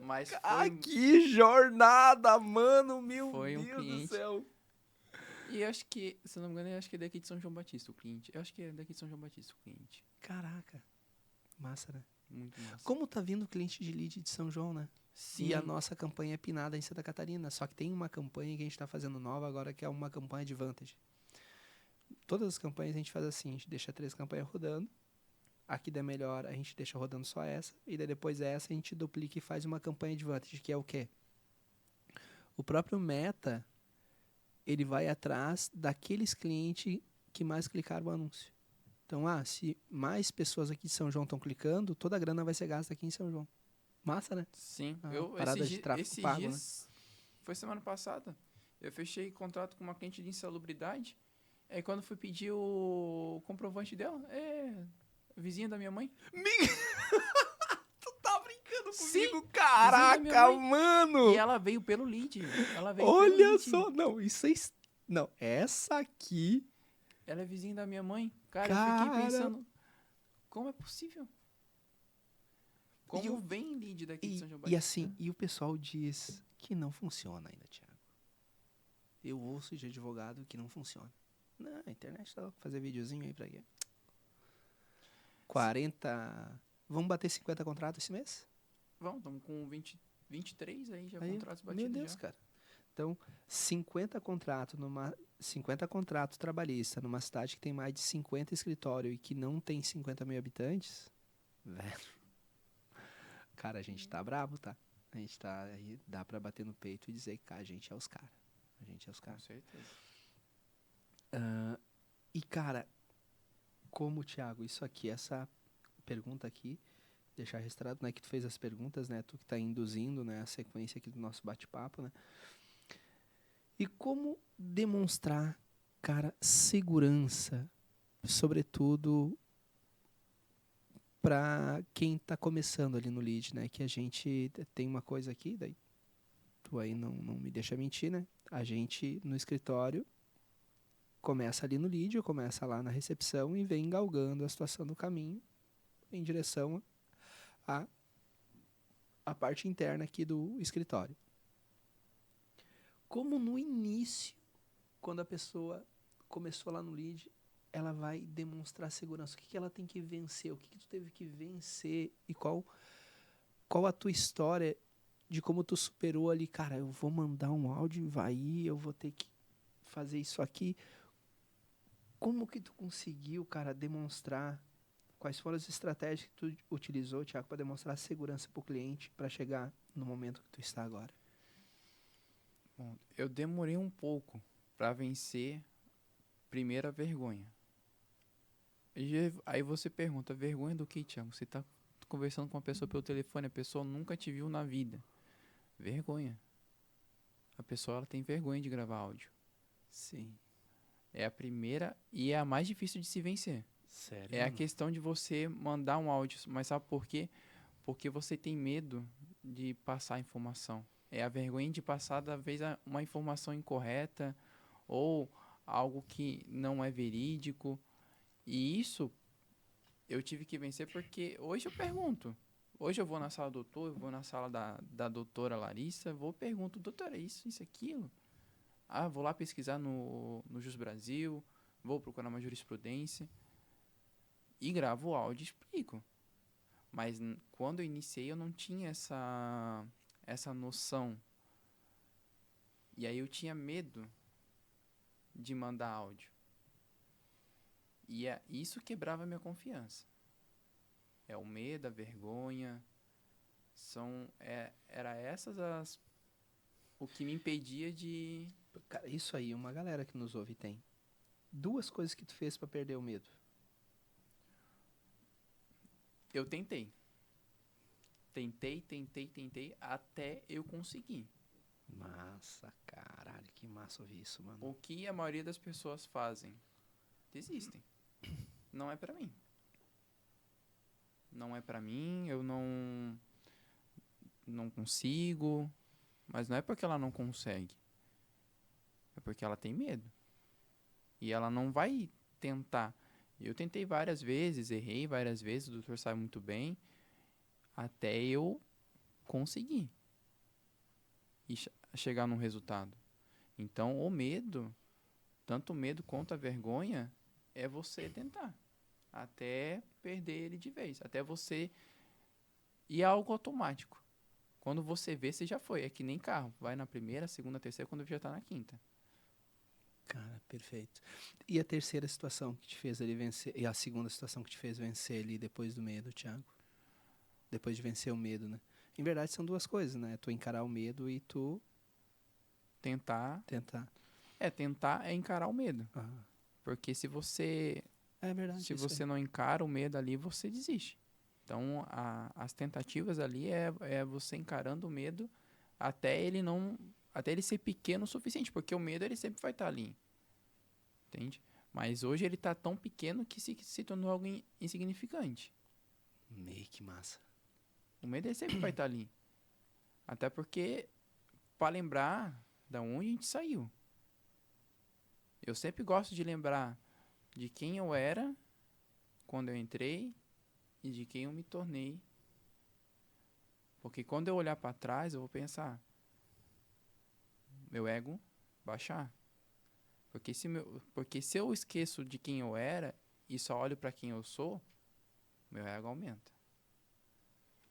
Mas Ah, que jornada, mano! Meu foi um Deus do cliente. céu! E eu acho que, se eu não me engano, eu acho que é daqui de São João Batista o cliente. Eu acho que é daqui de São João Batista o cliente. Caraca. Massa, né? Muito massa. Como tá vindo o cliente de lead de São João, né? Sim. E a nossa campanha é pinada em Santa Catarina. Só que tem uma campanha que a gente tá fazendo nova agora, que é uma campanha de Vantage. Todas as campanhas a gente faz assim, a gente deixa 3 campanhas rodando. A que der melhor, a gente deixa rodando só essa. E daí depois essa a gente duplica e faz uma campanha de Vantage, que é o quê? O próprio Meta, ele vai atrás daqueles clientes que mais clicaram o anúncio. Então, se mais pessoas aqui de São João estão clicando, toda a grana vai ser gasta aqui em São João. Massa, né? Sim. Parada de tráfego Esses pago, dias, foi semana passada, eu fechei contrato com uma cliente de insalubridade. Aí quando fui pedir o comprovante dela, vizinha da minha mãe. Tu tá brincando Sim, comigo? vizinha da minha Caraca, mãe. mano! E ela veio pelo lead. Olha só! Não, isso é... Não, essa aqui... Ela é vizinha da minha mãe. Cara, eu fiquei Cara... pensando, como é possível? Como o- vem lead daqui de São João E Batista? assim, e o pessoal diz que não funciona ainda, Thiago. Eu ouço de advogado que não funciona. Não, a internet tá louca, fazer videozinho aí pra quê? 40... Vamos bater 50 contratos esse mês? Vamos, estamos com 23 aí já Aí, contratos meu batidos Deus, já. cara. Então, 50 contratos trabalhistas numa cidade que tem mais de 50 escritórios e que não tem 50 mil habitantes, velho. Cara, a gente tá brabo, tá? A gente tá aí, dá pra bater no peito e dizer que a gente é os caras. A gente é os Com caras. certeza. E, cara, como, Thiago, isso aqui, essa pergunta aqui, deixar registrado, né, que tu fez as perguntas, né, tu que tá induzindo, né, a sequência aqui do nosso bate-papo, né, e como demonstrar, cara, segurança, sobretudo para quem tá começando ali no lead, né, que a gente tem uma coisa aqui, daí tu aí não me deixa mentir, né? A gente, no escritório, começa ali no lead, começa lá na recepção e vem galgando a situação do caminho em direção à parte interna aqui do escritório. Como no início, quando a pessoa começou lá no lead, ela vai demonstrar segurança. O que ela tem que vencer? O que tu teve que vencer? E qual a tua história de como tu superou ali? Cara, eu vou mandar um áudio e vai ir, eu vou ter que fazer isso aqui. Como que tu conseguiu, cara, demonstrar? Quais foram as estratégias que tu utilizou, Thiago, para demonstrar segurança para o cliente para chegar no momento que tu está agora? Bom, eu demorei um pouco para vencer primeiro a vergonha. Aí você pergunta, vergonha do que, Thiago? Você tá conversando com uma pessoa pelo telefone, a pessoa nunca te viu na vida. Vergonha. A pessoa ela tem vergonha de gravar áudio. Sim. É a primeira e é a mais difícil de se vencer. Sério? É a questão de você mandar um áudio, mas sabe por quê? Porque você tem medo de passar a informação. É a vergonha de passar, da vez, uma informação incorreta ou algo que não é verídico. E isso eu tive que vencer porque hoje eu pergunto. Hoje eu vou na sala do doutor, eu vou na sala da doutora Larissa, vou pergunto, doutora, isso, aquilo? Ah, vou lá pesquisar no Jus Brasil, vou procurar uma jurisprudência e gravo o áudio e explico. Mas quando eu iniciei eu não tinha essa noção. E aí eu tinha medo de mandar áudio. E isso quebrava a minha confiança. É o medo, a vergonha. Era essas o que me impedia de... Cara, isso aí, uma galera que nos ouve tem. 2 coisas que tu fez para perder o medo. Eu tentei. Tentei, até eu conseguir. Massa, caralho, que massa ouvir isso, mano. O que a maioria das pessoas fazem? Desistem. Não é pra mim. Não é pra mim, eu não consigo. Mas não é porque ela não consegue. É porque ela tem medo. E ela não vai tentar. Eu tentei várias vezes, errei várias vezes, o doutor sabe muito bem, até eu conseguir e chegar num resultado. Então, o medo, tanto o medo quanto a vergonha, é você tentar, até perder ele de vez, até você... E é algo automático. Quando você vê, você já foi. É que nem carro. Vai na primeira, segunda, terceira, quando já tá na quinta. Cara, perfeito. E a terceira situação que te fez ali vencer, e a segunda situação que te fez vencer ali depois do medo, Thiago? Depois de vencer o medo, né? Em verdade são 2 coisas, né? Tu encarar o medo e tu Tentar tentar. tentar é encarar o medo. Ah, Porque se você é verdade, se isso você aí. não encara o medo ali, você desiste. Então, as tentativas ali é você encarando o medo até ele não, até ele ser pequeno o suficiente, porque o medo ele sempre vai estar ali, entende? Mas hoje ele está tão pequeno que se tornou algo insignificante. Que massa. O medo ele sempre vai estar ali. Até porque, para lembrar da onde a gente saiu. Eu sempre gosto de lembrar de quem eu era quando eu entrei e de quem eu me tornei. Porque quando eu olhar para trás, eu vou pensar, meu ego baixar. Porque se eu esqueço de quem eu era e só olho para quem eu sou, meu ego aumenta.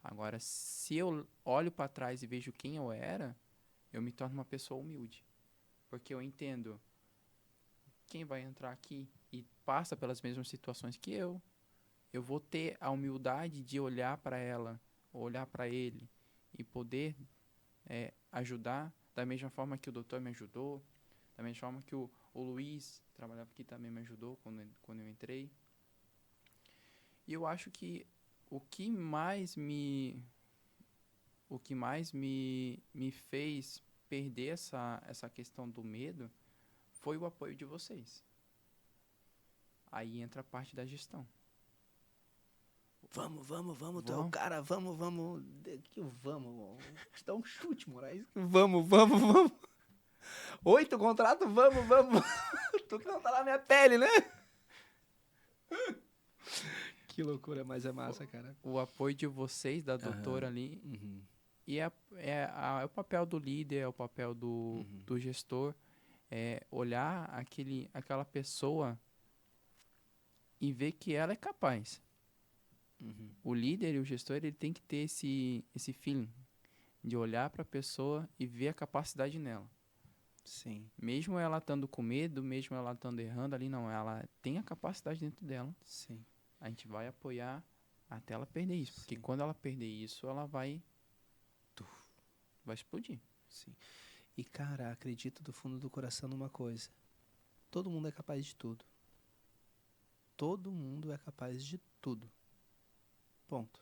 Agora, se eu olho para trás e vejo quem eu era, eu me torno uma pessoa humilde. Porque eu entendo quem vai entrar aqui e passa pelas mesmas situações que eu vou ter a humildade de olhar para ela, olhar para ele e poder ajudar da mesma forma que o doutor me ajudou, da mesma forma que o Luiz, que trabalhava aqui, também me ajudou quando eu entrei. E eu acho que o que mais me fez perder essa questão do medo foi o apoio de vocês. Aí entra a parte da gestão. Vamos, tu é o Vamos. cara, vamos. Que vamos, vou te dar um chute, Moraes. Vamos. 8 contratos, vamos. Tu que não tá na minha pele, né? Que loucura, mas é massa, cara. O apoio de vocês, da doutora ali, Uhum. e é o papel do líder, é o papel do gestor, é olhar aquela pessoa e ver que ela é capaz. Uhum. O líder e o gestor, ele tem que ter esse feeling de olhar para a pessoa e ver a capacidade nela. Sim, Mesmo ela estando com medo, mesmo ela estando errando ali, não, ela tem a capacidade dentro dela. sim. A gente vai apoiar até ela perder isso, porque Sim. quando ela perder isso, ela vai explodir. Sim. E, cara, acredito do fundo do coração numa coisa. Todo mundo é capaz de tudo. Todo mundo é capaz de tudo. Ponto.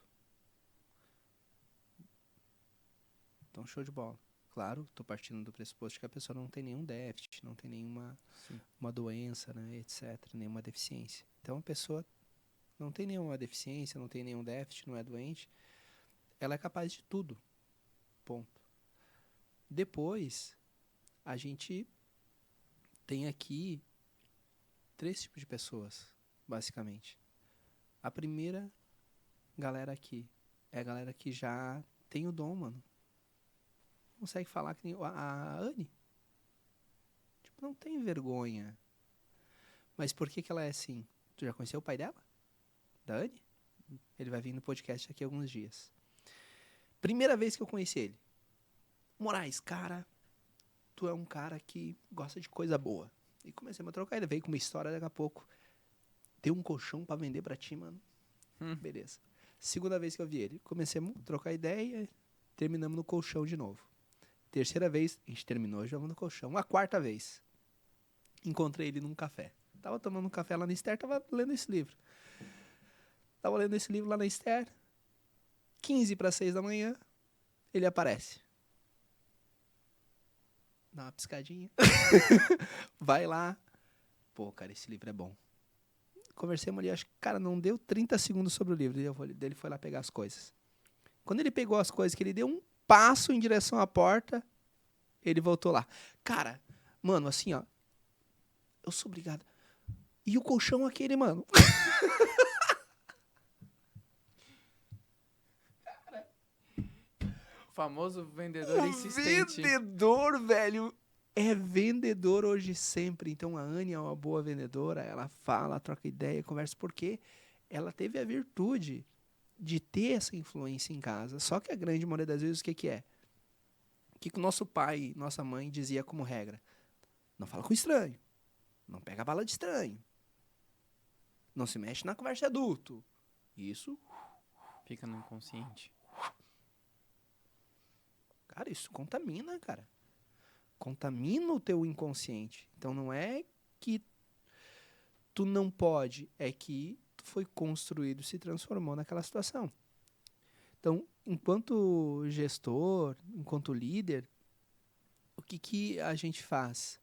Então, show de bola. Claro, tô partindo do pressuposto que a pessoa não tem nenhum déficit, não tem nenhuma uma doença, né, etc., nenhuma deficiência. Então, a pessoa não tem nenhuma deficiência, não tem nenhum déficit, não é doente, ela é capaz de tudo. Ponto. Depois, a gente tem aqui 3 tipos de pessoas, basicamente. A primeira galera aqui é a galera que já tem o dom, mano. Consegue falar que nem a Anne. Tipo, não tem vergonha. Mas por que ela é assim? Tu já conheceu o pai dela? Da Anne? Ele vai vir no podcast daqui a alguns dias. Primeira vez que eu conheci ele. Moraes, cara, tu é um cara que gosta de coisa boa. E comecei a trocar. Ele veio com uma história daqui a pouco. Tem um colchão pra vender pra ti, mano. Beleza. Segunda vez que eu vi ele. Comecei a trocar ideia. Terminamos no colchão de novo. Terceira vez, a gente terminou jogando no colchão. A quarta vez, encontrei ele num café. Tava tomando um café lá na Esther, tava lendo esse livro. Tava lendo esse livro lá na Esther. 15 para 6 da manhã, ele aparece. Dá uma piscadinha. Vai lá. Pô, cara, esse livro é bom. Conversamos ali, acho que, cara, não deu 30 segundos sobre o livro. Ele foi lá pegar as coisas. Quando ele pegou as coisas, que ele deu um passo em direção à porta, ele voltou lá. Cara, mano, assim, ó. Eu sou obrigado. E o colchão aquele, mano? O famoso vendedor insistente. Vendedor, velho. É vendedor hoje sempre. Então a Anne é uma boa vendedora. Ela fala, troca ideia, conversa. Porque ela teve a virtude de ter essa influência em casa. Só que a grande maioria das vezes, o que é? O que o nosso pai, nossa mãe dizia como regra? Não fala com estranho. Não pega bala de estranho. Não se mexe na conversa de adulto. Isso, Fica no inconsciente. cara, isso contamina, cara. Contamina o teu inconsciente. Então não é que tu não pode, é que tu foi construído, se transformou naquela situação. Então, enquanto gestor, enquanto líder, o que a gente faz?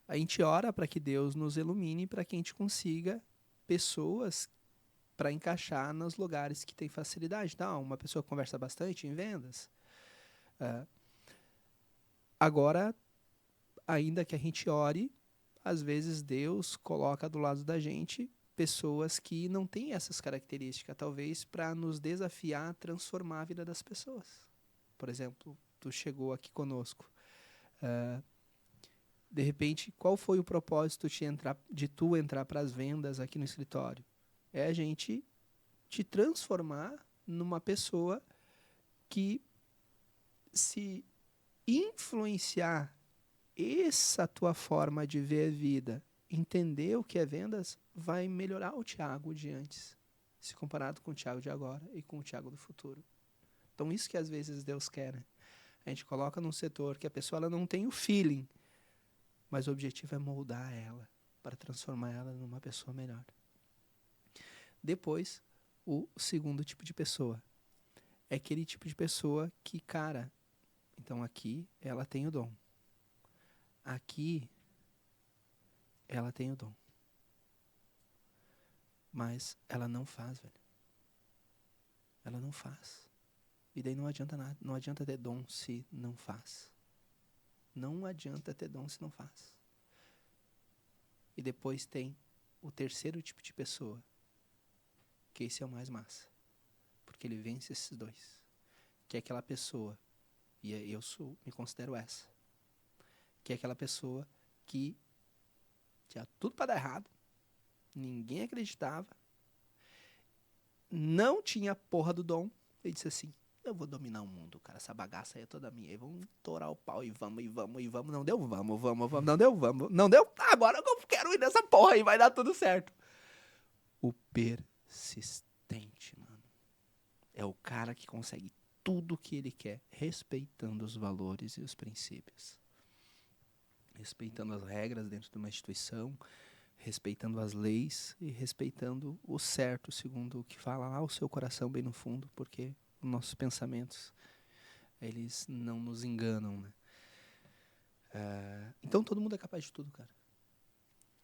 A gente ora para que Deus nos ilumine, para que a gente consiga pessoas para encaixar nos lugares que tem facilidade. Então, uma pessoa que conversa bastante em vendas. Agora, ainda que a gente ore, às vezes Deus coloca do lado da gente pessoas que não têm essas características, talvez para nos desafiar a transformar a vida das pessoas. Por exemplo, tu chegou aqui conosco. De repente, qual foi o propósito de tu entrar para as vendas aqui no escritório? É a gente te transformar numa pessoa que, se influenciar essa tua forma de ver a vida, entender o que é vendas, vai melhorar o Thiago de antes, se comparado com o Thiago de agora e com o Thiago do futuro. Então isso que às vezes Deus quer, né? A gente coloca num setor que a pessoa ela não tem o feeling, mas o objetivo é moldar ela para transformar ela numa pessoa melhor. Depois, o segundo tipo de pessoa é aquele tipo de pessoa que, cara, então aqui ela tem o dom. Aqui ela tem o dom. Mas ela não faz, velho. Ela não faz. E daí não adianta nada. Não adianta ter dom se não faz. Não adianta ter dom se não faz. E depois tem o terceiro tipo de pessoa, que esse é o mais massa. Porque ele vence esses dois. Que é aquela pessoa, e me considero essa, que é aquela pessoa que tinha tudo pra dar errado, ninguém acreditava, não tinha a porra do dom, e disse assim, eu vou dominar o mundo, cara, essa bagaça aí é toda minha, e vamos torar o pau, e vamos, não deu, vamos, não deu, tá, agora eu quero ir nessa porra aí, vai dar tudo certo. O persistente, mano, é o cara que consegue tudo o que ele quer, respeitando os valores e os princípios. Respeitando as regras dentro de uma instituição, respeitando as leis e respeitando o certo, segundo o que fala lá o seu coração bem no fundo, porque os nossos pensamentos, eles não nos enganam, né? Então todo mundo é capaz de tudo, cara.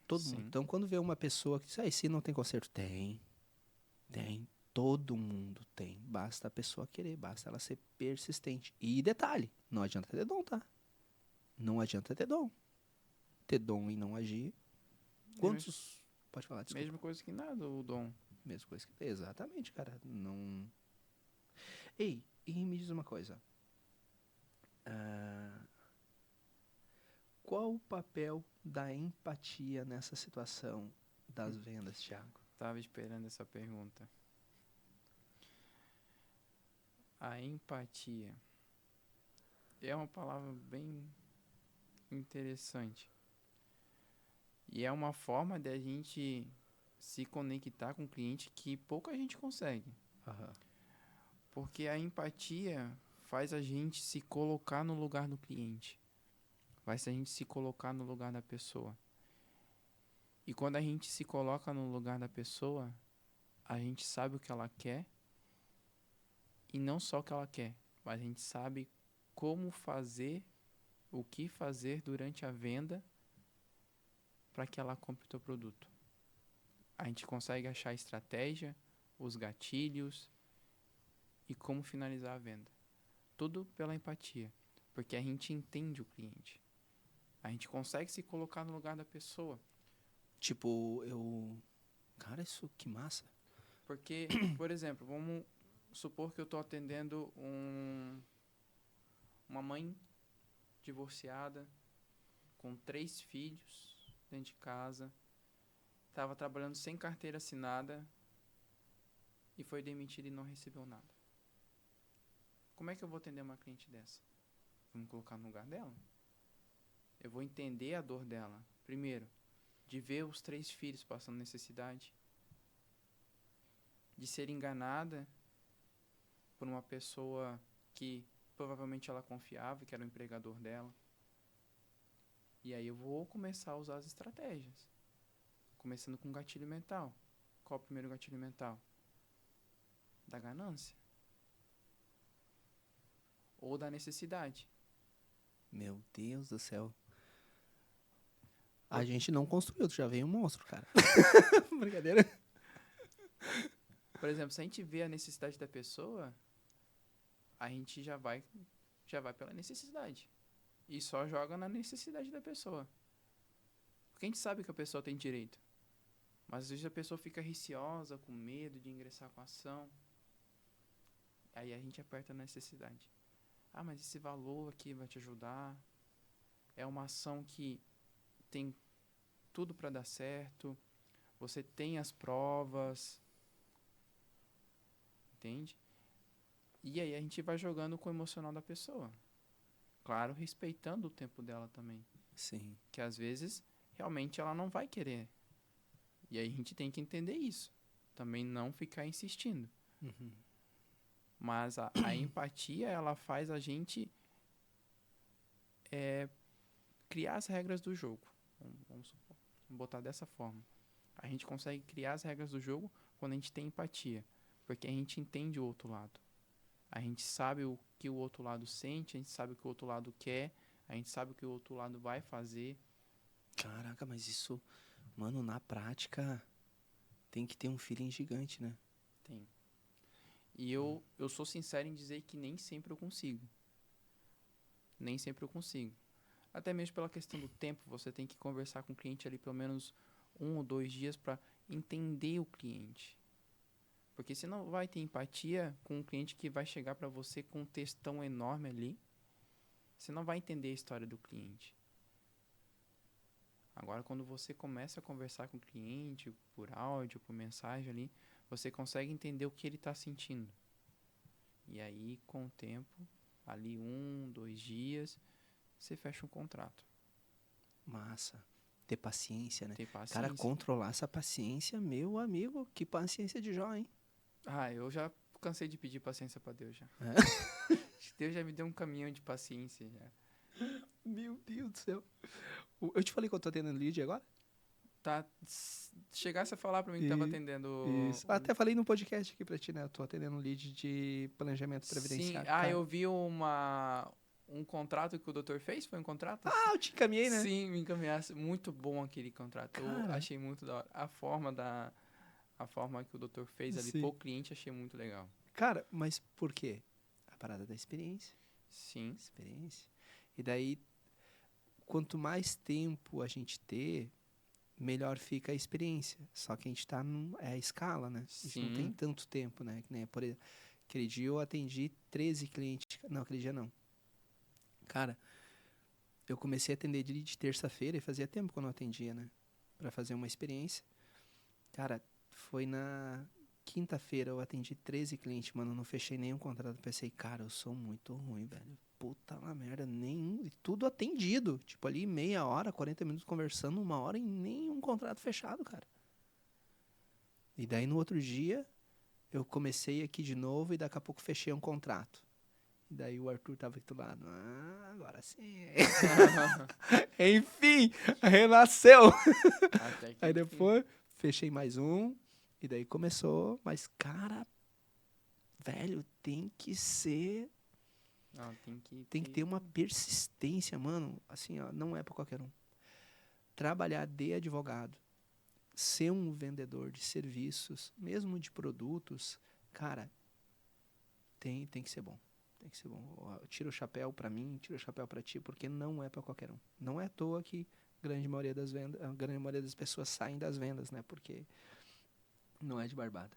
Todo mundo. Sim. Então quando vê uma pessoa que diz, se não tem conserto, tem. Todo mundo tem. Basta a pessoa querer, basta ela ser persistente. E detalhe, não adianta ter dom, tá? Não adianta ter dom. Ter dom e não agir. Quantos... Pode falar, desculpa. Mesma coisa que nada, o dom. Mesma coisa que... Exatamente, cara. Não... Ei, e me diz uma coisa. Qual o papel da empatia nessa situação das vendas, Thiago? Tava esperando essa pergunta. A empatia é uma palavra bem interessante. E é uma forma de a gente se conectar com o cliente que pouca gente consegue. Porque a empatia faz a gente se colocar no lugar do cliente. Faz a gente se colocar no lugar da pessoa. E quando a gente se coloca no lugar da pessoa, a gente sabe o que ela quer. E não só o que ela quer, mas a gente sabe como fazer, o que fazer durante a venda para que ela compre o teu produto. A gente consegue achar a estratégia, os gatilhos e como finalizar a venda. Tudo pela empatia, porque a gente entende o cliente. A gente consegue se colocar no lugar da pessoa. Tipo, Cara, isso que massa. Porque, por exemplo, vamos supor que eu estou atendendo uma mãe divorciada com 3 filhos dentro de casa, estava trabalhando sem carteira assinada e foi demitida e não recebeu nada. Como é que eu vou atender uma cliente dessa? Vou me colocar no lugar dela. Eu vou entender a dor dela. Primeiro, de ver os 3 filhos passando necessidade, de ser enganada por uma pessoa que provavelmente ela confiava, que era o empregador dela. E aí eu vou começar a usar as estratégias. Começando com gatilho mental. Qual é o primeiro gatilho mental? Da ganância. Ou da necessidade. Meu Deus do céu. A gente não construiu, já veio um monstro, cara. Brincadeira. Por exemplo, se a gente vê a necessidade da pessoa, a gente já vai pela necessidade. E só joga na necessidade da pessoa. Porque a gente sabe que a pessoa tem direito. Mas às vezes a pessoa fica receosa, com medo de ingressar com a ação. Aí a gente aperta na necessidade. Ah, mas esse valor aqui vai te ajudar. É uma ação que tem tudo para dar certo. Você tem as provas. Entende? E aí a gente vai jogando com o emocional da pessoa. Claro, respeitando o tempo dela também. Sim. Que às vezes, realmente, ela não vai querer. E aí a gente tem que entender isso. Também não ficar insistindo. Uhum. Mas a empatia, ela faz a gente criar as regras do jogo. Vamos botar dessa forma. A gente consegue criar as regras do jogo quando a gente tem empatia. Porque a gente entende o outro lado. A gente sabe o que o outro lado sente, a gente sabe o que o outro lado quer, a gente sabe o que o outro lado vai fazer. Caraca, mas isso, mano, na prática tem que ter um feeling gigante, né? Tem. E eu sou sincero em dizer que nem sempre eu consigo. Nem sempre eu consigo. Até mesmo pela questão do tempo, você tem que conversar com o cliente ali pelo menos 1 ou 2 dias para entender o cliente. Porque você não vai ter empatia com um cliente que vai chegar para você com um textão enorme ali. Você não vai entender a história do cliente. Agora, quando você começa a conversar com o cliente por áudio, por mensagem ali, você consegue entender o que ele está sentindo. E aí, com o tempo, ali 1, 2 dias, você fecha um contrato. Massa. Ter paciência, né? Tem Cara, paciência. controlar essa paciência, meu amigo, que paciência de Jó, hein? Eu já cansei de pedir paciência para Deus já. É. Deus já me deu um caminhão de paciência já. Meu Deus do céu. Eu te falei que eu tô atendendo lead agora? Chegasse a falar para mim que tava atendendo Isso. Até falei no podcast aqui pra ti, né? Eu tô atendendo um lead de planejamento Sim, previdenciário. Cara. eu vi um contrato que o doutor fez, foi um contrato? Eu te encaminhei, né? Sim, me encaminhasse. Muito bom aquele contrato. Eu Cara. achei muito da hora. A forma que o doutor fez ali Sim. pro cliente, achei muito legal. Cara, mas por quê? A parada da experiência. Sim. Experiência. E daí, quanto mais tempo a gente ter, melhor fica a experiência. Só que a gente tá é a escala, né? A gente não tem Sim. tanto tempo, né? Que nem, por exemplo, aquele dia eu atendi 13 clientes. Não, aquele dia não. Cara, eu comecei a atender de terça-feira e fazia tempo que eu não atendia, né? Pra fazer uma experiência. Cara, foi na quinta-feira eu atendi 13 clientes, mano. Não fechei nenhum contrato. Pensei, cara, eu sou muito ruim, velho. Puta lá merda, nenhum. E tudo atendido. Tipo ali, meia hora, 40 minutos conversando, 1 hora e nenhum contrato fechado, cara. E daí no outro dia, eu comecei aqui de novo e daqui a pouco fechei um contrato. E daí o Arthur tava aqui do lado. Agora sim. Enfim, renasceu. Até que Aí enfim. depois, fechei mais um. E daí começou. Mas, cara, velho, tem que ser. Não, Tem que ter uma persistência, mano. Assim, ó, não é pra qualquer um. Trabalhar de advogado, ser um vendedor de serviços, mesmo de produtos, cara, tem que ser bom. Tem que ser bom. Tira o chapéu pra mim, tira o chapéu pra ti, porque não é pra qualquer um. Não é à toa que a grande maioria das pessoas saem das vendas, né? Porque não é de barbada.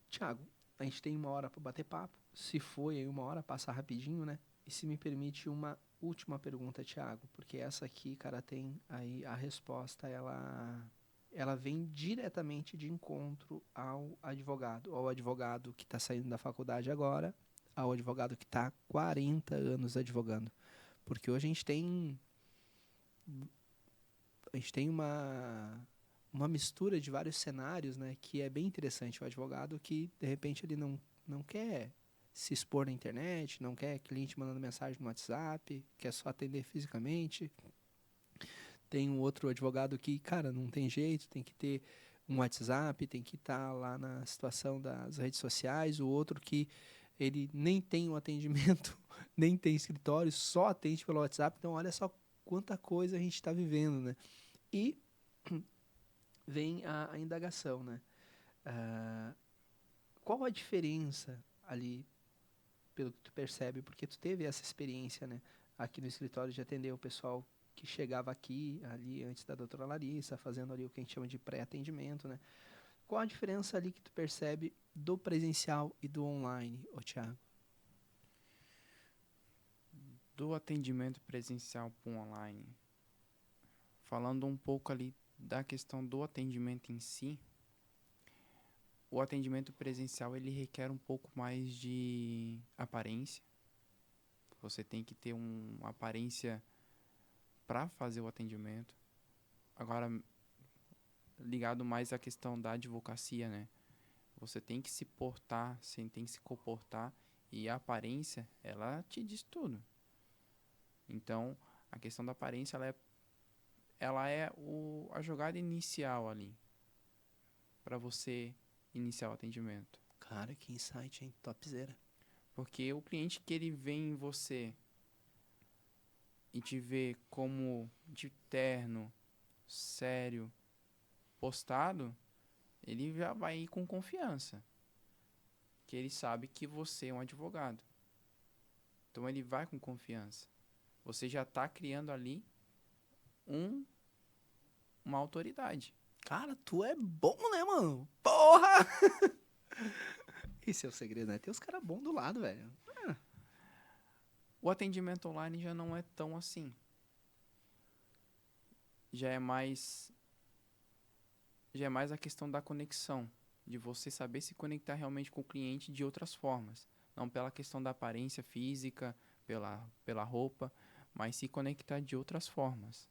Tiago, a gente tem 1 hora pra bater papo. Se foi aí 1 hora, passa rapidinho, né? E se me permite uma última pergunta, Tiago, porque essa aqui, cara, tem aí a resposta, ela vem diretamente de encontro ao advogado que está saindo da faculdade agora, ao advogado que está há 40 anos advogando. Porque hoje a gente tem uma mistura de vários cenários, né, que é bem interessante. O advogado que, de repente, ele não quer se expor na internet, não quer cliente mandando mensagem no WhatsApp, quer só atender fisicamente. Tem um outro advogado que, cara, não tem jeito, tem que ter um WhatsApp, tem que estar lá na situação das redes sociais. O outro que ele nem tem um atendimento, nem tem escritório, só atende pelo WhatsApp. Então, olha só quanta coisa a gente está vivendo, né? E vem a indagação, né? Qual a diferença ali, pelo que tu percebe, porque tu teve essa experiência, né? Aqui no escritório de atender o pessoal que chegava aqui, ali, antes da doutora Larissa, fazendo ali o que a gente chama de pré-atendimento, né? Qual a diferença ali que tu percebe do presencial e do online, ô Thiago? Do atendimento presencial para o online, falando um pouco ali da questão do atendimento em si, o atendimento presencial ele requer um pouco mais de aparência. Você tem que ter uma aparência para fazer o atendimento. Agora, ligado mais à questão da advocacia, né? Você tem que se portar, você tem que se comportar e a aparência, ela te diz tudo. Então, a questão da aparência, ela é a jogada inicial ali para você iniciar o atendimento. Cara, que insight, hein? Topzera. Porque o cliente que ele vê em você e te vê como de terno, sério, postado, ele já vai ir com confiança. que ele sabe que você é um advogado. Então ele vai com confiança. Você já está criando ali uma autoridade. Cara, tu é bom, né, mano? Porra! Esse é o segredo, né? Tem os caras bons do lado, velho. O atendimento online já não é tão assim. Já é mais a questão da conexão, de você saber se conectar realmente com o cliente de outras formas, não pela questão da aparência física, pela roupa, mas se conectar de outras formas.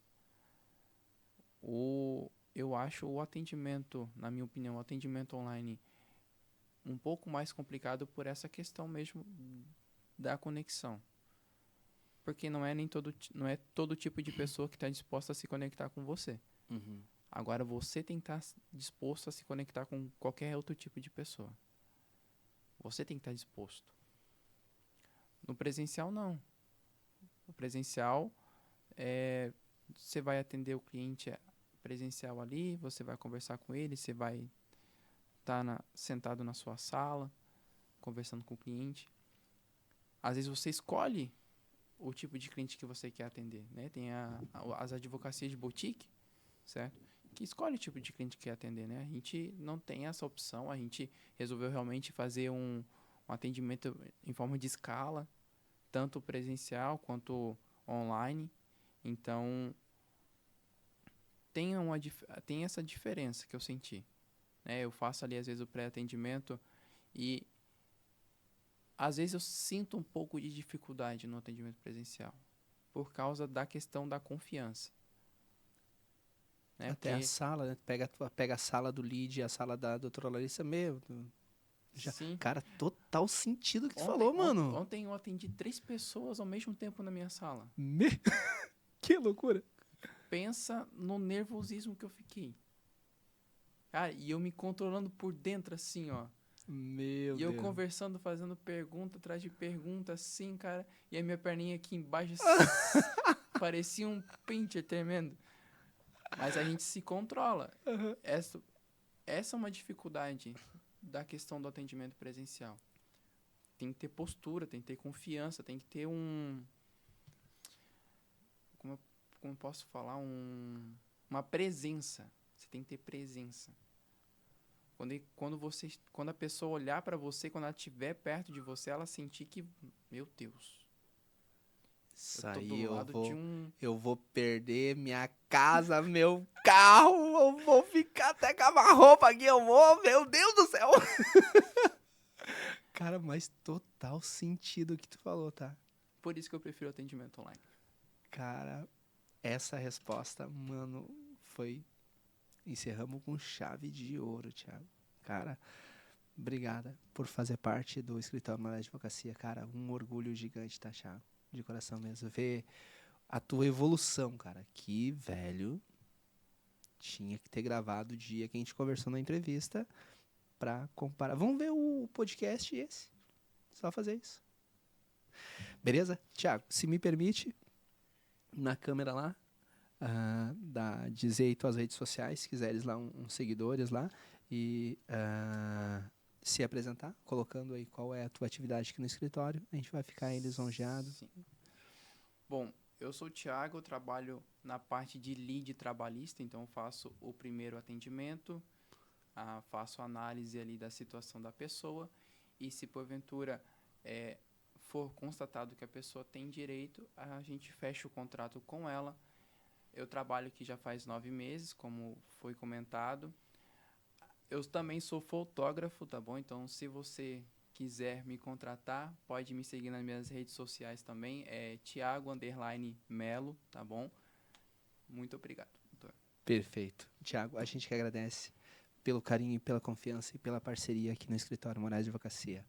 Eu acho o atendimento, na minha opinião, o atendimento online um pouco mais complicado por essa questão mesmo da conexão. Porque não é todo tipo de pessoa que está disposta a se conectar com você. Uhum. Agora você tem que estar disposto a se conectar com qualquer outro tipo de pessoa. Você tem que estar disposto. No presencial, não. No presencial, você vai atender o cliente presencial ali, você vai conversar com ele, você vai estar sentado na sua sala, conversando com o cliente. Às vezes você escolhe o tipo de cliente que você quer atender, né? Tem as advocacias de boutique, certo? Que escolhe o tipo de cliente que quer atender, né? A gente não tem essa opção, a gente resolveu realmente fazer um atendimento em forma de escala, tanto presencial quanto online. Então, tem essa diferença que eu senti, né? Eu faço ali, às vezes, o pré-atendimento e, às vezes, eu sinto um pouco de dificuldade no atendimento presencial, por causa da questão da confiança. Né? Até a sala, né? Pega a sala do lead e a sala da doutora Larissa, Sim. Cara, total sentido que tu falou, mano. Ontem eu atendi 3 pessoas ao mesmo tempo na minha sala. Que loucura. Pensa no nervosismo que eu fiquei. Cara, e eu me controlando por dentro, assim, ó. Meu E eu Deus. conversando, fazendo pergunta atrás de pergunta, assim, cara. E a minha perninha aqui embaixo parecia um pincher tremendo. Mas a gente se controla. Uhum. Essa é uma dificuldade da questão do atendimento presencial. Tem que ter postura, tem que ter confiança, tem que ter como eu posso falar? Uma presença. Você tem que ter presença. Quando a pessoa olhar para você, quando ela estiver perto de você, ela sentir que, meu Deus, Isso eu tô aí do lado de um... eu vou perder minha casa, meu carro, eu vou ficar até com a roupa aqui, meu Deus do céu. Cara, mas total sentido o que tu falou, tá? Por isso que eu prefiro atendimento online. Cara, essa resposta, mano, encerramos com chave de ouro, Thiago. Cara, obrigada por fazer parte do Escritório Malé Advocacia, cara. Um orgulho gigante, tá, Thiago? De coração mesmo. Ver a tua evolução, cara. Que velho. Tinha que ter gravado o dia que a gente conversou na entrevista pra comparar. Vamos ver o podcast esse. Só fazer isso. Beleza? Thiago, se me permite, na câmera lá, dizer aí tuas redes sociais, se quiseres lá uns seguidores lá, e se apresentar, colocando aí qual é a tua atividade aqui no escritório, a gente vai ficar aí lisonjeado. Sim. Bom, eu sou o Thiago, eu trabalho na parte de lead trabalhista, então eu faço o primeiro atendimento, faço análise ali da situação da pessoa, e se porventura for constatado que a pessoa tem direito, a gente fecha o contrato com ela. Eu trabalho aqui já faz 9 meses, como foi comentado. Eu também sou fotógrafo, tá bom? Então, se você quiser me contratar, pode me seguir nas minhas redes sociais também. É Thiago_Melo, tá bom? Muito obrigado, doutor. Perfeito. Thiago, a gente que agradece pelo carinho, e pela confiança e pela parceria aqui no Escritório Moraes de Advocacia.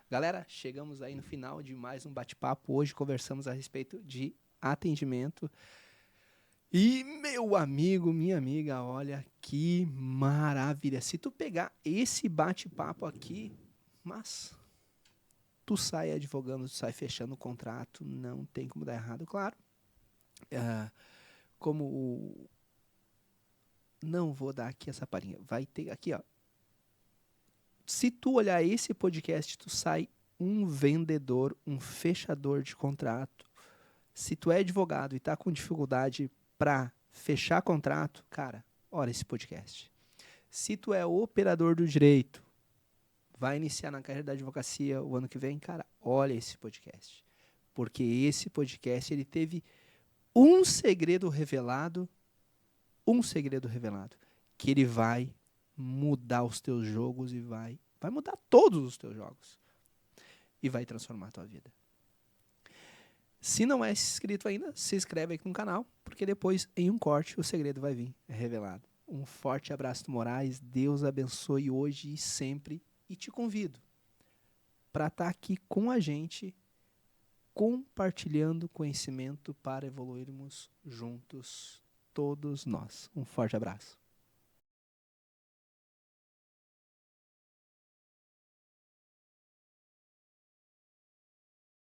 Galera, chegamos aí no final de mais um bate-papo. Hoje conversamos a respeito de atendimento. E meu amigo, minha amiga, olha que maravilha. Se tu pegar esse bate-papo aqui, mas tu sai advogando, tu sai fechando o contrato, não tem como dar errado, claro. Não vou dar aqui essa palhinha. Vai ter aqui, ó. Se tu olhar esse podcast, tu sai um vendedor, um fechador de contrato. Se tu é advogado e tá com dificuldade para fechar contrato, cara, olha esse podcast. Se tu é operador do direito, vai iniciar na carreira da advocacia o ano que vem, cara, olha esse podcast. Porque esse podcast, ele teve um segredo revelado, que ele vai mudar os teus jogos e vai mudar todos os teus jogos. E vai transformar a tua vida. Se não é inscrito ainda, se inscreve aqui no canal, porque depois, em um corte, o segredo vai vir revelado. Um forte abraço do Moraes, Deus abençoe hoje e sempre, e te convido para estar aqui com a gente, compartilhando conhecimento para evoluirmos juntos, todos nós. Um forte abraço.